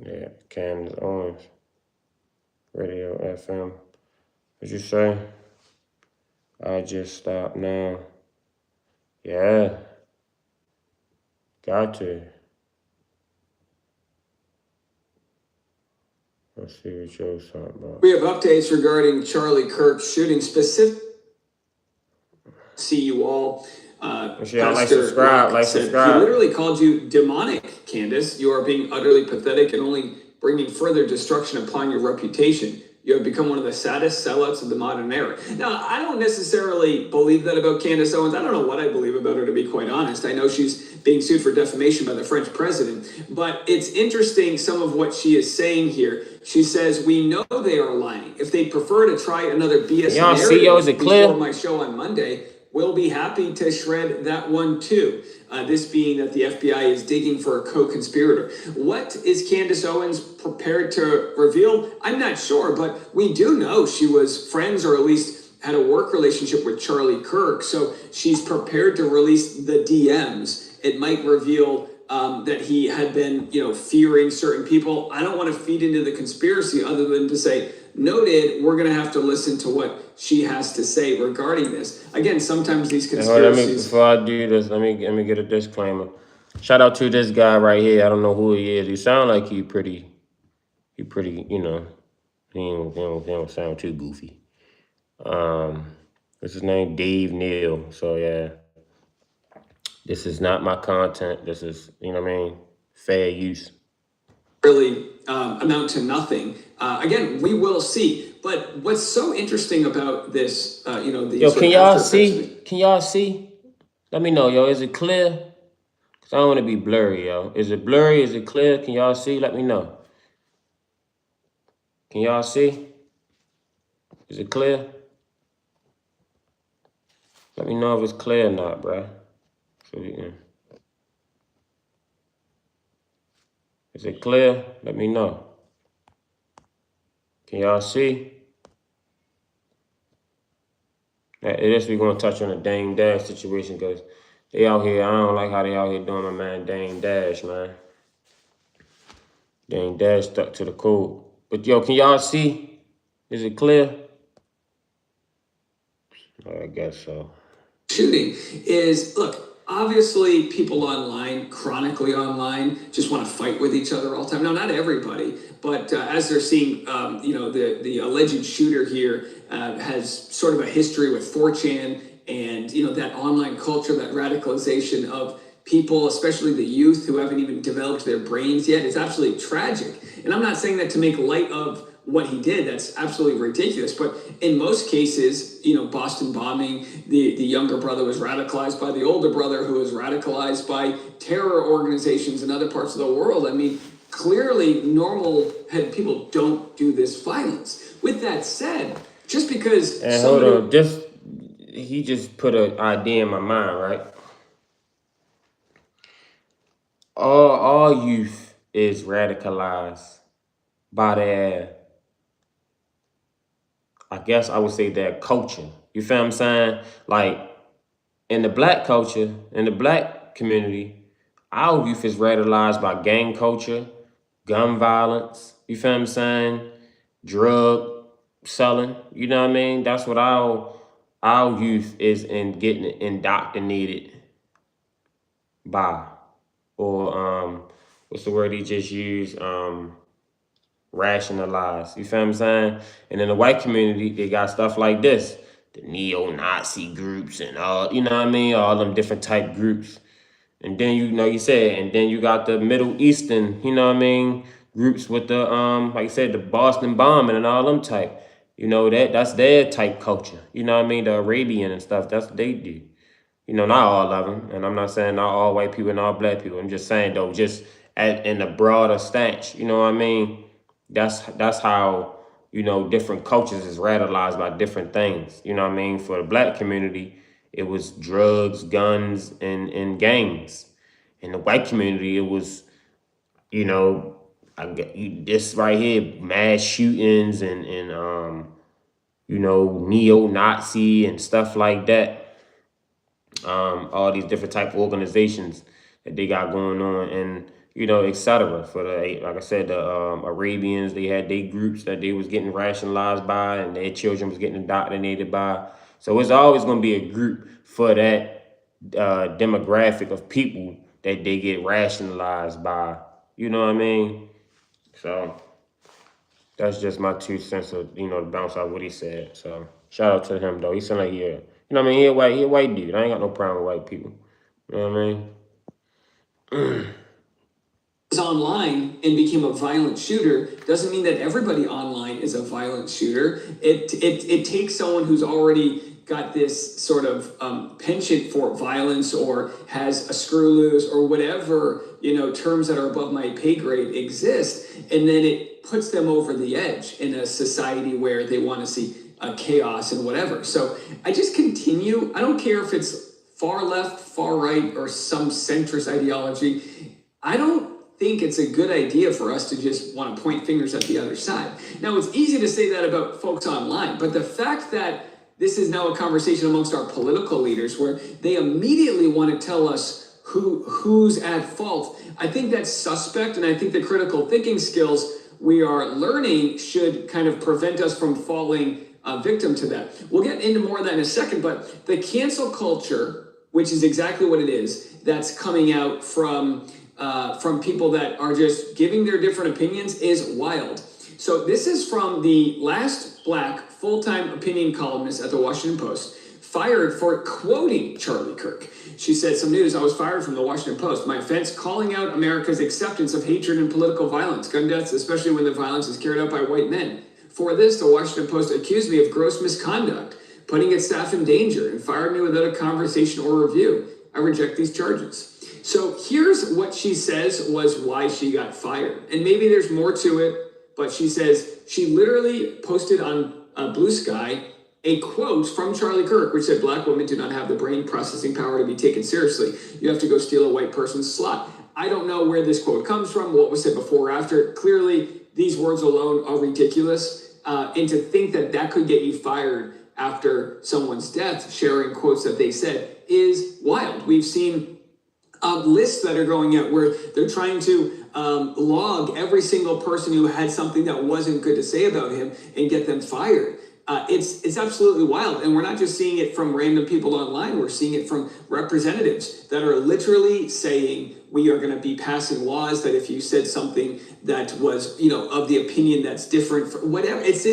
Yeah, Candace Owens. Radio FM. What'd you say? I just stopped now. Yeah. Got to. Let's see what you're talking about. We have updates regarding Charlie Kirk's shooting specific. See you all. Pastor like, subscribe, like, subscribe. He literally called you demonic, Candace. You are being utterly pathetic and only bringing further destruction upon your reputation. You have become one of the saddest sellouts of the modern era. Now, I don't necessarily believe that about Candace Owens. I don't know what I believe about her, to be quite honest. I know she's being sued for defamation by the French president, but it's interesting some of what she is saying here. She says, we know they are lying. If they prefer to try another BS narrative before my show on Monday, we'll be happy to shred that one too. This being that the FBI is digging for a co-conspirator. What is Candace Owens prepared to reveal? I'm not sure, but we do know she was friends, or at least had a work relationship with Charlie Kirk. So she's prepared to release the DMs. It might reveal that he had been, fearing certain people. I don't want to feed into the conspiracy other than to say, noted, we're going to have to listen to what she has to say regarding this. Again, sometimes these conspiracies... Before I do this, let me get a disclaimer. Shout out to this guy right here. I don't know who he is. He sound like he pretty, he don't sound too goofy. What's his name? Dave Neal. So yeah, this is not my content. This is, fair use. really amount to nothing. Again, we will see. But what's so interesting about this, Yo, can y'all see? Can y'all see? Let me know, yo. Is it clear? Cause I don't want to be blurry, yo. Is it blurry? Is it clear? Can y'all see? Let me know. Can y'all see? Is it clear? Let me know if it's clear or not, bruh. So we can. Is it clear? Let me know. Can y'all see? This we're gonna touch on the Dame Dash situation because they out here. I don't like how they out here doing my man Dame Dash, man. Dame Dash stuck to the code. But yo, can y'all see? Is it clear? I guess so. Shooting is, look, obviously people online, chronically online, just want to fight with each other all the time. Now, not everybody, but as they're seeing, the alleged shooter here has sort of a history with 4chan and, that online culture, that radicalization of people, especially the youth who haven't even developed their brains yet. It's absolutely tragic. And I'm not saying that to make light of what he did. That's absolutely ridiculous. But in most cases, Boston bombing, the younger brother was radicalized by the older brother who was radicalized by terror organizations in other parts of the world. I mean, clearly normal-headed people don't do this violence. With that said, just because hold on, he just put an idea in my mind, right? All youth is radicalized by their, I guess I would say, their culture. You feel what I'm saying? Like, in the black culture, in the black community, our youth is radicalized by gang culture, gun violence, you feel what I'm saying? Drug selling, you know what I mean? That's what our youth is in getting indoctrinated by. Or what's the word he just used? Rationalized. You feel what I'm saying? And in the white community, they got stuff like this. The neo-Nazi groups and all, you know what I mean? All them different type groups. And then and then you got the Middle Eastern, you know what I mean, groups with the like I said, the Boston bombing and all them type. That's their type culture. You know what I mean? The Arabian and stuff, that's what they do. Not all of them. And I'm not saying not all white people and all black people. I'm just saying though, just in a broader stance, you know what I mean? That's how, different cultures is radicalized by different things. You know what I mean? For the black community, it was drugs, guns, and gangs. In the white community, it was, this right here, mass shootings and neo-Nazi and stuff like that. All these different type of organizations that they got going on, and etc. For the, like I said, the Arabians, they had their groups that they was getting rationalized by, and their children was getting indoctrinated by. So it's always going to be a group for that demographic of people that they get rationalized by. You know what I mean? So that's just my 2 cents of to bounce off what he said. So shout out to him though. He sound like he a he a white dude. I ain't got no problem with white people. You know what I mean? Online and became a violent shooter doesn't mean that everybody online is a violent shooter. It takes someone who's already got this sort of penchant for violence or has a screw loose or whatever, terms that are above my pay grade exist, and then it puts them over the edge in a society where they want to see chaos and whatever. So I just continue. I don't care if it's far left, far right, or some centrist ideology. I don't think it's a good idea for us to just want to point fingers at the other side. Now, it's easy to say that about folks online, but the fact that this is now a conversation amongst our political leaders where they immediately want to tell us who's at fault, I think that's suspect, and I think the critical thinking skills we are learning should kind of prevent us from falling victim to that. We'll get into more of that in a second, but the cancel culture, which is exactly what it is, that's coming out from people that are just giving their different opinions is wild. So this is from the last black full-time opinion columnist at the Washington Post, fired for quoting Charlie Kirk. She said, some news, I was fired from the Washington Post. My offense, calling out America's acceptance of hatred and political violence, gun deaths, especially when the violence is carried out by white men. For this, the Washington Post accused me of gross misconduct, putting its staff in danger, and fired me without a conversation or review. I reject these charges. So here's what she says was why she got fired. And maybe there's more to it, but she says she literally posted on Blue Sky a quote from Charlie Kirk, which said, black women do not have the brain processing power to be taken seriously. You have to go steal a white person's slot. I don't know where this quote comes from, what was said before or after. Clearly, these words alone are ridiculous. And to think that that could get you fired after someone's death, sharing quotes that they said, is wild. We've seen lists that are going out where they're trying to log every single person who had something that wasn't good to say about him and get them fired. It's absolutely wild. And we're not just seeing it from random people online. We're seeing it from representatives that are literally saying we are going to be passing laws that if you said something that was, of the opinion that's different, for whatever. It's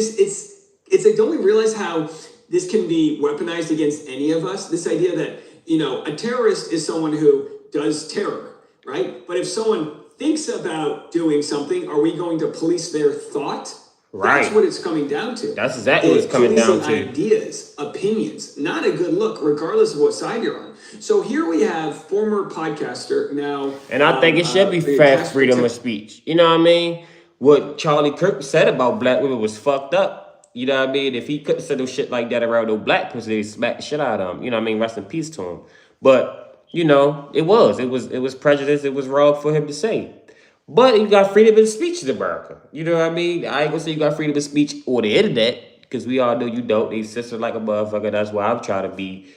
like, don't we realize how this can be weaponized against any of us? This idea that, a terrorist is someone who does terror, right? But if someone thinks about doing something, are we going to police their thought? Right. That's what it's coming down to. That's exactly what it's coming down to. Ideas, opinions, not a good look, regardless of what side you're on. So here we have former podcaster now. And I think it should be fast freedom of speech. You know what I mean? What Charlie Kirk said about black women was fucked up. You know what I mean? If he couldn't say no shit like that around no black pussy, they smack the shit out of him. You know what I mean? Rest in peace to him. But it was prejudice. It was wrong for him to say. But you got freedom of speech in America. You know what I mean? I ain't gonna say you got freedom of speech or the internet, because we all know you don't. They censor like a motherfucker. That's why I'm trying to be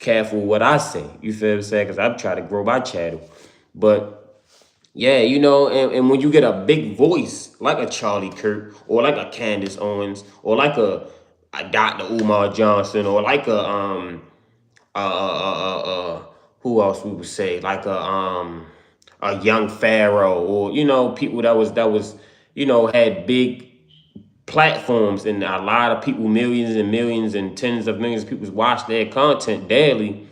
careful what I say. You feel what I'm saying? Because I'm trying to grow my channel. But yeah, and when you get a big voice like a Charlie Kirk or like a Candace Owens or like a Dr. Umar Johnson or like a who else we would say, like a young Pharaoh, or people that was had big platforms, and a lot of people, millions and millions and tens of millions of people watch their content daily.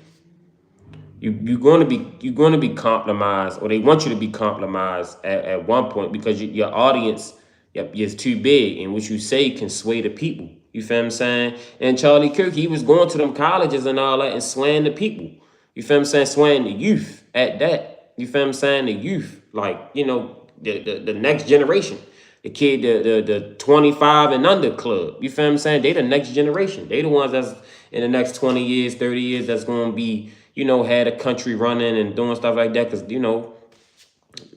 You're going to be compromised, or they want you to be compromised at one point, because your audience is too big, and what you say can sway the people. You feel what I'm saying? And Charlie Kirk, he was going to them colleges and all that and swaying the people. You feel what I'm saying? Swaying the youth at that. You feel what I'm saying? The youth, like, the next generation. The kid, the 25 and under club. You feel what I'm saying? They the next generation. They the ones that's in the next 20 years, 30 years that's going to be, had a country running and doing stuff like that. Because,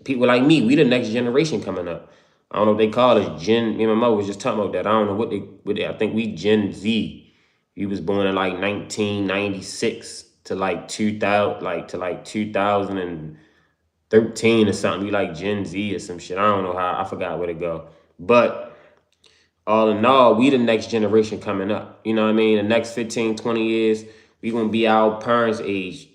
people like me, we the next generation coming up. I don't know if they call us Gen. Me and my mother was just talking about that. I don't know what they. I think we Gen Z. He was born in like 1996 to like 2000, to like 2013 or something. We like Gen Z or some shit. I don't know how. I forgot where to go. But all in all, we the next generation coming up. You know what I mean? The next 15, 20 years, we gonna be our parents' age.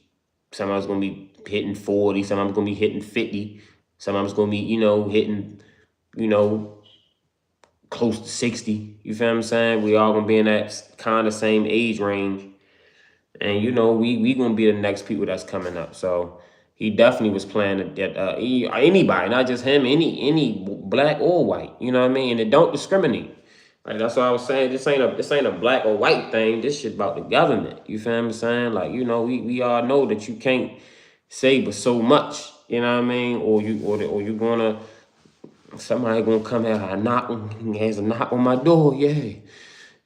Some of us gonna be hitting 40. Some of us gonna be hitting 50. Some of us gonna be, hitting, close to 60. You feel what I'm saying? We all gonna be in that kind of same age range. And, we gonna be the next people that's coming up. So he definitely was planning that anybody, not just him, any black or white, you know what I mean? And it don't discriminate. Like, that's what I was saying. This ain't a black or white thing. This shit about the government. You feel what I'm saying? Like, we all know that you can't say but so much, you know what I mean? Or you gonna, somebody gonna come here and has a knock on my door, yeah.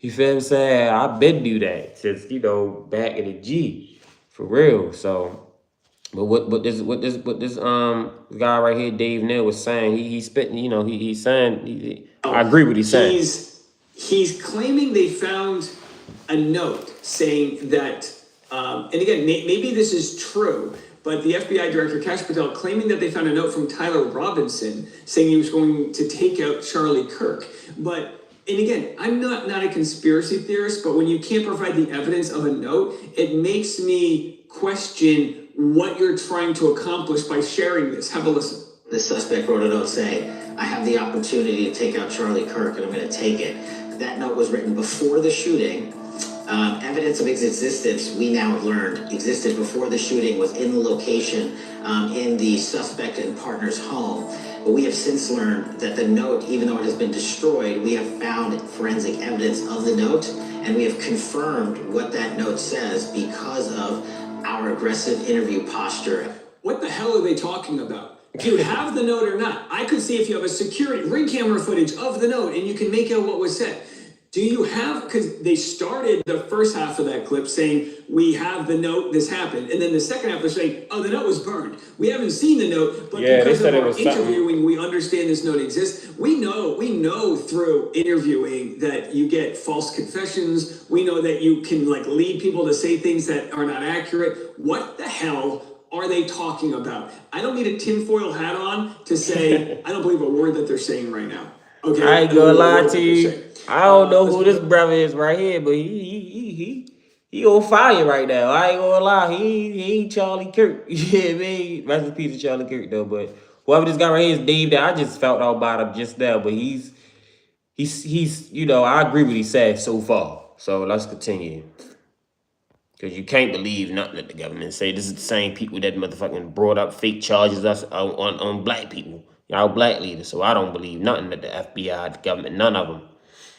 You feel what I'm saying? I've been do that since, back in the G, for real. So, but what this guy right here, Dave Neal, was saying, he's spitting, he's saying, I agree with what he's saying. He's claiming they found a note saying that, and again, maybe this is true, but the FBI director, Kash Patel, claiming that they found a note from Tyler Robinson saying he was going to take out Charlie Kirk. And again, I'm not a conspiracy theorist, but when you can't provide the evidence of a note, it makes me question what you're trying to accomplish by sharing this. Have a listen. The suspect wrote a note saying, I have the opportunity to take out Charlie Kirk and I'm going to take it. That note was written before the shooting. Evidence of its existence, we now have learned, existed before the shooting, was in the location in the suspect and partner's home. But we have since learned that the note, even though it has been destroyed, we have found forensic evidence of the note, and we have confirmed what that note says because of our aggressive interview posture. What the hell are they talking about? Do you have the note or not? I could see if you have a security ring camera footage of the note and you can make out what was said. Do you have, because they started the first half of that clip saying, we have the note, this happened. And then the second half they're saying, oh, the note was burned. We haven't seen the note, but because of our interviewing, we understand this note exists. We know through interviewing that you get false confessions. We know that you can like lead people to say things that are not accurate. What the hell are they talking about? I don't need a tinfoil hat on to say, I don't believe a word that they're saying right now. Okay, I ain't gonna lie to you. I don't know who this brother is right here, but he on fire right now. I ain't gonna lie. He ain't Charlie Kirk. Yeah, man. Rest in peace to Charlie Kirk though. But whoever this guy right here is, Dave, that I just felt all about him just now. But he's you know, I agree with what he said so far. So let's continue. Because you can't believe nothing that the government say. This is the same people that motherfucking brought up fake charges us on black people. Y'all black leaders. So I don't believe nothing that the FBI, the government, none of them.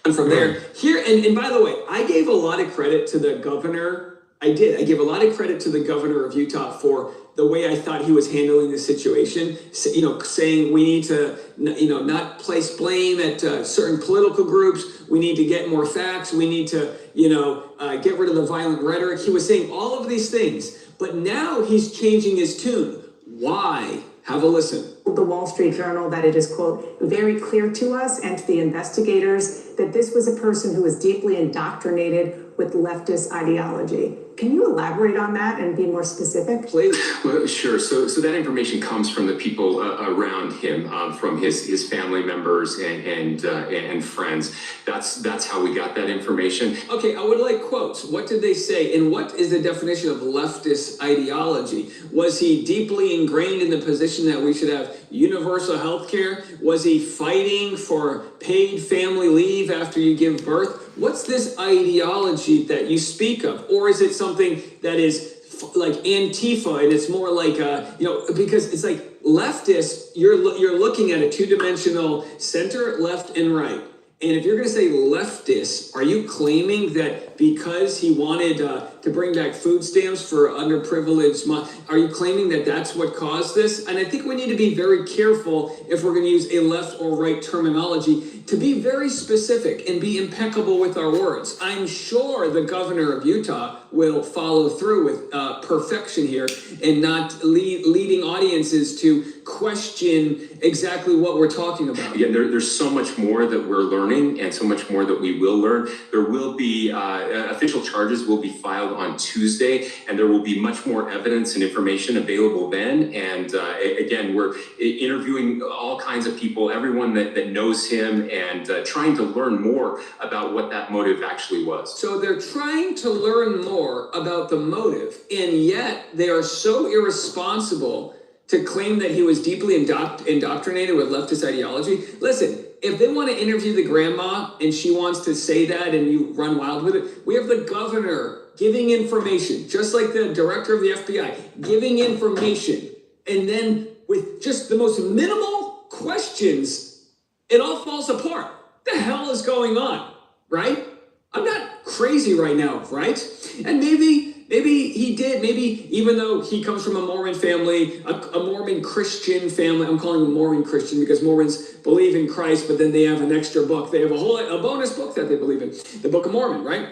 And from there, here, and by the way, I gave a lot of credit to the governor. I did. I gave a lot of credit to the governor of Utah for the way I thought he was handling the situation. You know, saying we need to, you know, not place blame at certain political groups. We need to get more facts. We need to, you know, get rid of the violent rhetoric. He was saying all of these things, but now he's changing his tune. Why? Have a listen. The Wall Street Journal that it is, quote, very clear to us and to the investigators that this was a person who was deeply indoctrinated with leftist ideology. Can you elaborate on that and be more specific? Please. Well, sure. So that information comes from the people around him, from his family members and friends. That's how we got that information. Okay, I would like quotes. What did they say? And what is the definition of leftist ideology? Was he deeply ingrained in the position that we should have universal health care? Was he fighting for paid family leave after you give birth? What's this ideology that you speak of? Or is it something that is like Antifa and it's more like, you know, because it's like leftist, you're looking at a two-dimensional center, left and right. And if you're going to say leftist, are you claiming that because he wanted to bring back food stamps for underprivileged, are you claiming that that's what caused this? And I think we need to be very careful if we're going to use a left or right terminology to be very specific and be impeccable with our words. I'm sure the governor of Utah will follow through with perfection here and not leading audiences to question exactly what we're talking about. Again, there's so much more that we're learning and so much more that we will learn. There will be official charges will be filed on Tuesday, and there will be much more evidence and information available then. And again, we're interviewing all kinds of people, everyone that knows him, and trying to learn more about what that motive actually was. So they're trying to learn more about the motive, and yet they are so irresponsible to claim that he was deeply indoctrinated with leftist ideology. Listen, if they want to interview the grandma and she wants to say that and you run wild with it, we have the governor giving information, just like the director of the FBI, giving information. And then with just the most minimal questions, it all falls apart. What the hell is going on, right? I'm not crazy right now, right? And maybe he did, maybe even though he comes from a Mormon family, a Mormon Christian family, I'm calling him Mormon Christian because Mormons believe in Christ, but then they have an extra book. They have a bonus book that they believe in, the Book of Mormon, right?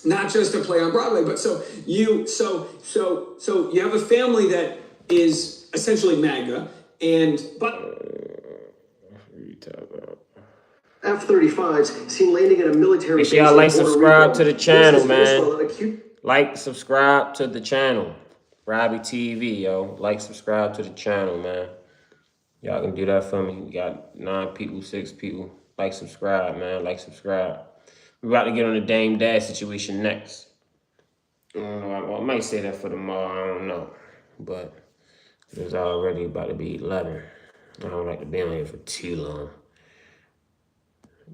Not just a play on Broadway, but so you have a family that is essentially MAGA, F-35s seen landing at a military base. Make sure y'all like, subscribe to the channel, man. Like, subscribe to the channel. Robbie TV, yo. Like, subscribe to the channel, man. Y'all can do that for me. We got 9 people, 6 people. Like, subscribe, man. Like, subscribe. We're about to get on the Dame Dad situation next. I might say that for tomorrow. I don't know. But it's already about to be 11. I don't like to be on here for too long.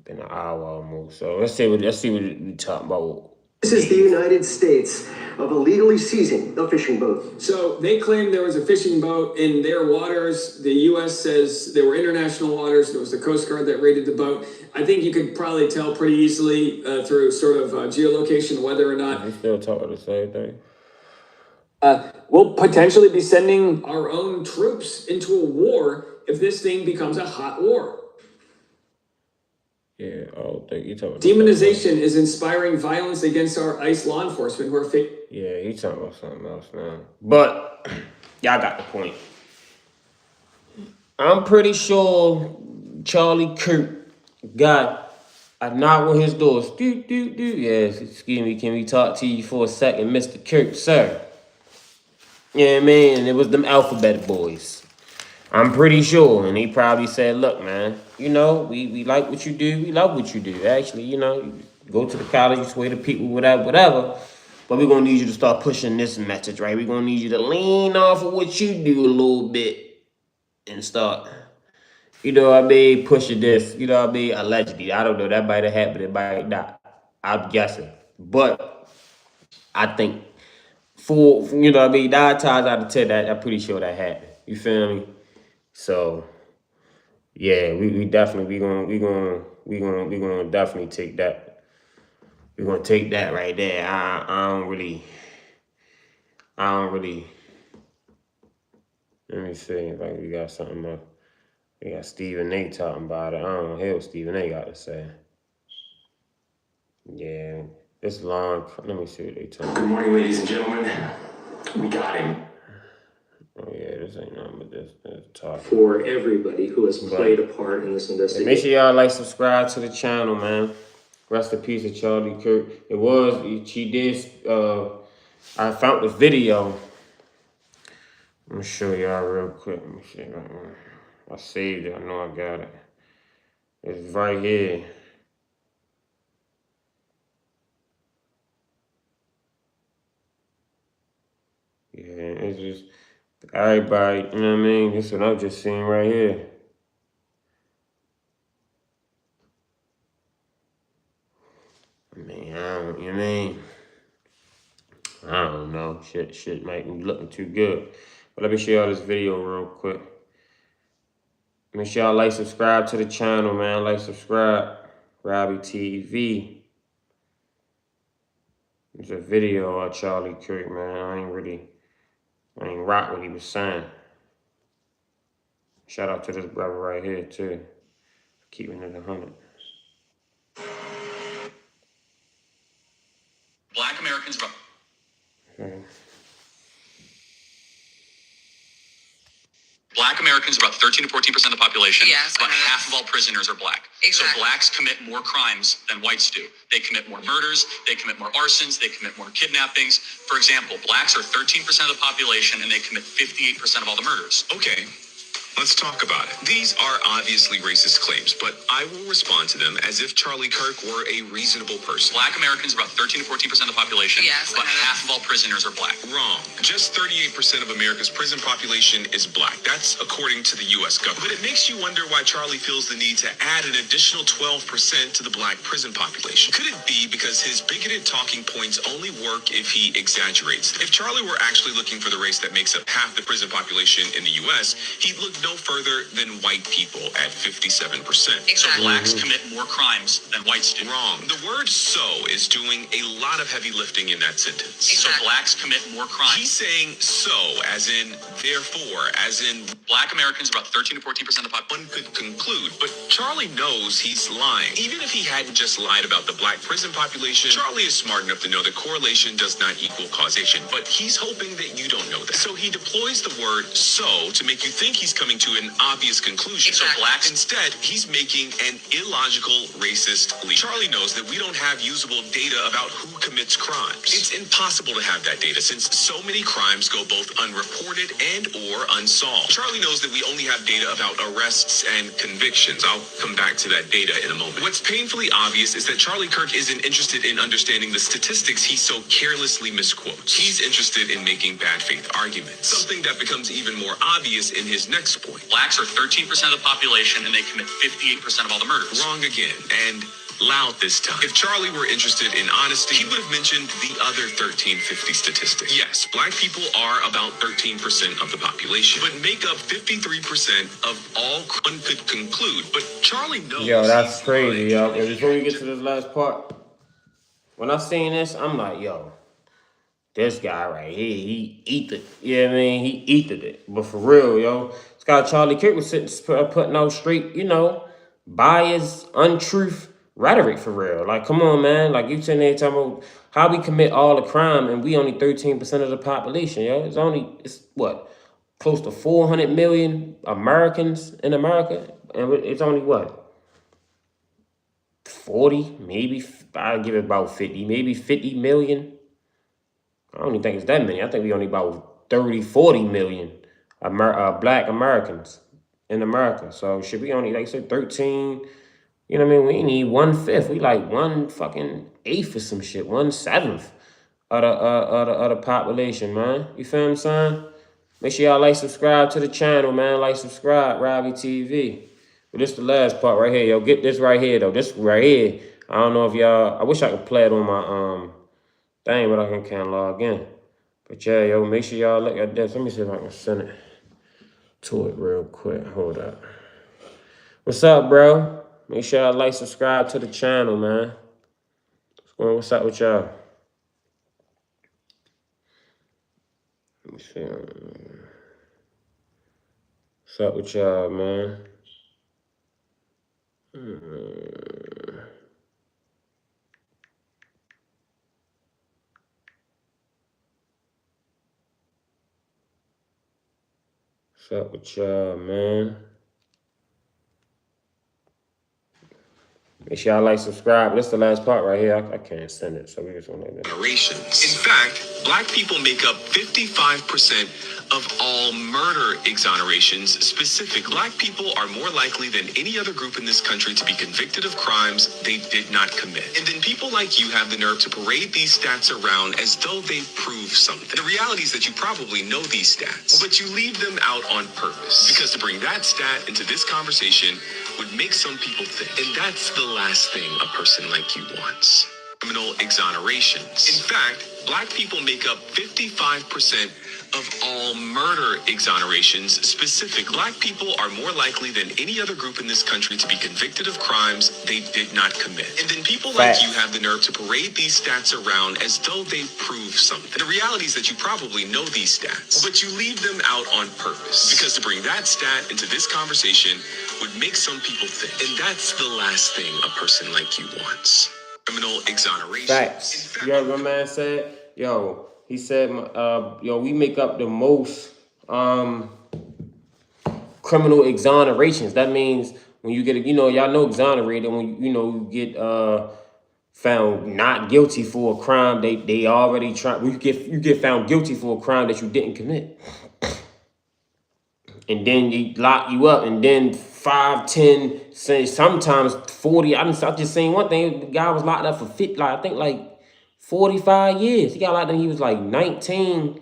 Been an hour almost. So let's see what we talking about This is the United States of illegally seizing a fishing boat. So they claim there was a fishing boat in their waters. The U.S. says there were international waters. There was the Coast Guard that raided the boat. I think you could probably tell pretty easily through sort of geolocation whether or not. We still talking the same thing. We'll potentially be sending our own troops into a war if this thing becomes a hot war. Yeah, I don't think you talking about Demonization is inspiring violence against our ICE law enforcement who are Yeah, he talking about something else now. But y'all got the point. I'm pretty sure Charlie Kirk got a knock on his door. Yes, excuse me, can we talk to you for a second, Mr. Kirk, sir? Yeah, man, it was them alphabet boys. I'm pretty sure. And he probably said, look, man, you know, we like what you do. We love what you do. Actually, you know, you go to the college, you sway the people, whatever. But we're going to need you to start pushing this message, right? We're going to need you to lean off of what you do a little bit and start, you know what I mean, pushing this, you know what I mean, allegedly. I don't know. That might have happened. It might not. I'm guessing. But I think you know what I mean, 9 times out of 10, I'm pretty sure that happened. You feel me? So, yeah, we definitely we gonna definitely take that. We're gonna take that right there. I don't really. Let me see. Like we got something up. We got Stephen A talking about it. I don't hear what Stephen A got to say. Yeah, it's long. Let me see what they talking. Good morning, ladies and gentlemen. We got him. Oh yeah, this ain't nothing but this talk. For everybody who has played a part in this investigation. Make sure y'all like, subscribe to the channel, man. Rest in peace of Charlie Kirk. She did, I found the video. Let me show y'all real quick. Let me see. I saved it. I know I got it. It's right here. Yeah, it's just everybody, you know what I mean? This is what I've just seen right here. I mean, you know what I mean? I don't know. Shit might be looking too good. But let me show y'all this video real quick. Make sure y'all like, subscribe to the channel, man. Like, subscribe. Robbie TV. It's a video of Charlie Kirk, man. I ain't rock what he was saying. Shout out to this brother right here, too. Keeping it 100. Black Americans about... Okay. Black Americans are about 13 to 14% of the population. Yes, about half of all prisoners are black. Exactly. So blacks commit more crimes than whites do. They commit more murders, they commit more arsons, they commit more kidnappings. For example, blacks are 13% of the population and they commit 58% of all the murders. Okay, let's talk about it. These are obviously racist claims, but I will respond to them as if Charlie Kirk were a reasonable person. Black Americans are about 13 to 14% of the population. Yes, about half of all prisoners are black. Wrong. Just 38% of America's prison population is black. That's according to the U.S. government. But it makes you wonder why Charlie feels the need to add an additional 12% to the black prison population. Could it be because his bigoted talking points only work if he exaggerates? If Charlie were actually looking for the race that makes up half the prison population in the U.S., he'd look no further than white people at 57%. Exactly. So blacks commit more crimes than whites do. Wrong. The word "so" is doing a lot of heavy lifting in that sentence. Exactly. So blacks commit more crimes. He's saying "so" as in therefore, as in black Americans are about 13 to 14% of the population. One could conclude, but Charlie knows he's lying. Even if he hadn't just lied about the black prison population, Charlie is smart enough to know that correlation does not equal causation, but he's hoping that you don't know that. So he deploys the word "so" to make you think he's coming to an obvious conclusion. Exactly. So blacks, instead, he's making an illogical, racist leap. Charlie knows that we don't have usable data about who commits crimes. It's impossible to have that data since so many crimes go both unreported and or unsolved. Charlie knows that we only have data about arrests and convictions. I'll come back to that data in a moment. What's painfully obvious is that Charlie Kirk isn't interested in understanding the statistics he so carelessly misquotes. He's interested in making bad faith arguments. Something that becomes even more obvious in his next point. Blacks are 13% of the population and they commit 58% of all the murders. Wrong again. And loud this time. If Charlie were interested in honesty, he would have mentioned the other 1350 statistic. Yes, black people are about 13% of the population, but make up 53% of all one could conclude. But Charlie knows. Yo, that's crazy, yo. And before we get to this last part, when I seen this, I'm like, yo, this guy right here, he eat it. You know what I mean? He eated it. But for real, yo, this guy Charlie Kirk was putting out straight, you know, biased, untruth rhetoric for real. Like, come on, man. Like, you sitting there talking about how we commit all the crime and we only 13% of the population, yo. It's what? Close to 400 million Americans in America. And it's only what? 40, maybe, I'll give it about 50, maybe 50 million. I don't even think it's that many. I think we only about 30, 40 million black Americans in America. So should we only, like I said, 13, you know what I mean? We need 1/5. We like 1/8 or some shit, 1/7 of the population, man. You feel what I'm saying? Make sure y'all like, subscribe to the channel, man. Like, subscribe, Robbie TV. But this the last part right here, yo. Get this right here, though. This right here. I don't know if y'all, I wish I could play it on my thing, but I can't log in. But yeah, yo, make sure y'all look at this. Let me see if I can send it to it real quick. Hold up. What's up, bro? Make sure y'all like, subscribe to the channel, man. What's up with y'all? Let me see. What's up with y'all, man? What's up with y'all, man? Make sure y'all like, subscribe. This is the last part right here. I can't send it, so we just want to. Generations. In fact, black people make up 55% of all murder exonerations. Specific black people are more likely than any other group in this country to be convicted of crimes they did not commit. And then people like you have the nerve to parade these stats around as though they prove something. The reality is that you probably know these stats, but you leave them out on purpose. Because to bring that stat into this conversation would make some people think. And that's the last thing a person like you wants. Criminal exonerations. In fact, black people make up 55% of all murder exonerations. Specific black people are more likely than any other group in this country to be convicted of crimes they did not commit. And then people like you have the nerve to parade these stats around as though they prove something. The reality is that you probably know these stats, but you leave them out on purpose. Because to bring that stat into this conversation would make some people think. And that's the last thing a person like you wants. Criminal exoneration. Facts. You heard what my man said? Yo, he said, yo, we make up the most criminal exonerations. That means when you get, y'all know exonerated, when you get found not guilty for a crime they already tried. You get found guilty for a crime that you didn't commit, and then they lock you up, and then 5, 10, sometimes 40. I just seen one thing. The guy was locked up for 50, I think 45 years. He got locked up. He was 19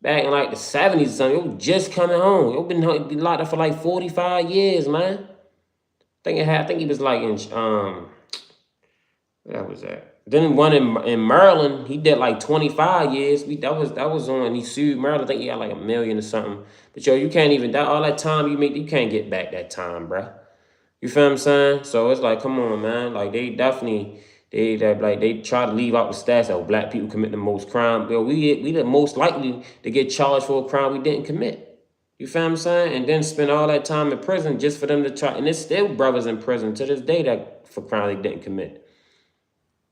back in the 70s or something. He was just coming home. He been locked up for 45 years, man. I think he was in where was that? Then one in Maryland, he did 25 years. That was on. He sued Maryland. I think he got $1 million or something. But yo, you can't even all that time you make. You can't get back that time, bruh. You feel what I'm saying? So it's come on, man. They definitely they try to leave out the stats that black people commit the most crime. Yo, we the most likely to get charged for a crime we didn't commit. You feel what I'm saying? And then spend all that time in prison just for them to try. And there's still brothers in prison to this day that for crime they didn't commit.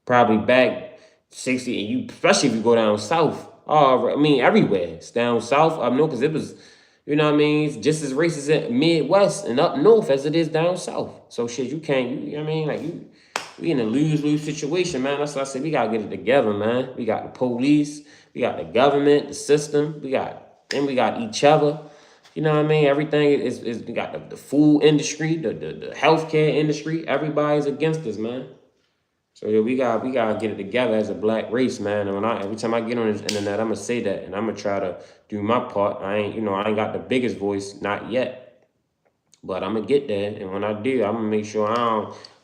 Probably back 60, and you, especially if you go down south. Everywhere. It's down south. I know, because it was, you know what I mean, it's just as racist in Midwest and up north as it is down south. So shit, you can't, you know what I mean? We in a lose-lose situation, man. That's why I said we gotta get it together, man. We got the police, we got the government, the system, we got each other. You know what I mean? Everything is we got the food industry, the healthcare industry. Everybody's against us, man. So yeah, we gotta get it together as a black race, man. And every time I get on this internet, I'm gonna say that, and I'm gonna try to do my part. I ain't got the biggest voice, not yet, but I'm gonna get there. And when I do, I'm gonna make sure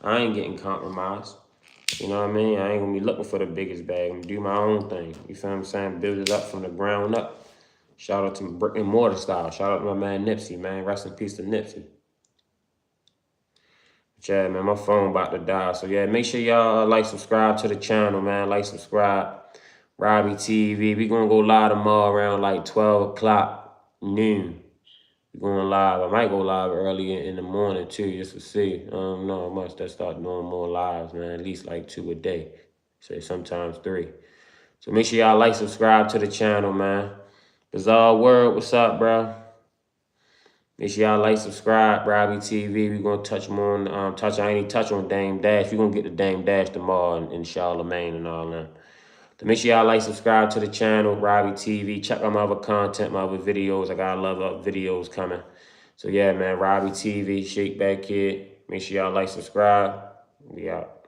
I ain't getting compromised. You know what I mean? I ain't gonna be looking for the biggest bag. I'm gonna do my own thing. You feel what I'm saying? Build it up from the ground up. Shout out to brick and mortar style. Shout out to my man Nipsey, man. Rest in peace to Nipsey. But yeah, man, my phone about to die. So yeah, make sure y'all like, subscribe to the channel, man. Like, subscribe. Robbie TV. We gonna go live tomorrow around like 12 o'clock noon. We going live. I might go live early in the morning too, just to see. I don't know how much that start doing more lives, man. At least like 2 a day. Say sometimes 3. So make sure y'all like, subscribe to the channel, man. Bizarre World, what's up, bro? Make sure y'all like, subscribe, Robbie TV. We gonna touch more on I ain't touch on Dame Dash. We gonna get to Dame Dash tomorrow in Charlemagne and all that. So make sure y'all like, subscribe to the channel, Robbie TV. Check out my other content, my other videos. I got a lot of videos coming. So yeah, man, Robbie TV, Shake Back Kid. Make sure y'all like, subscribe. We out.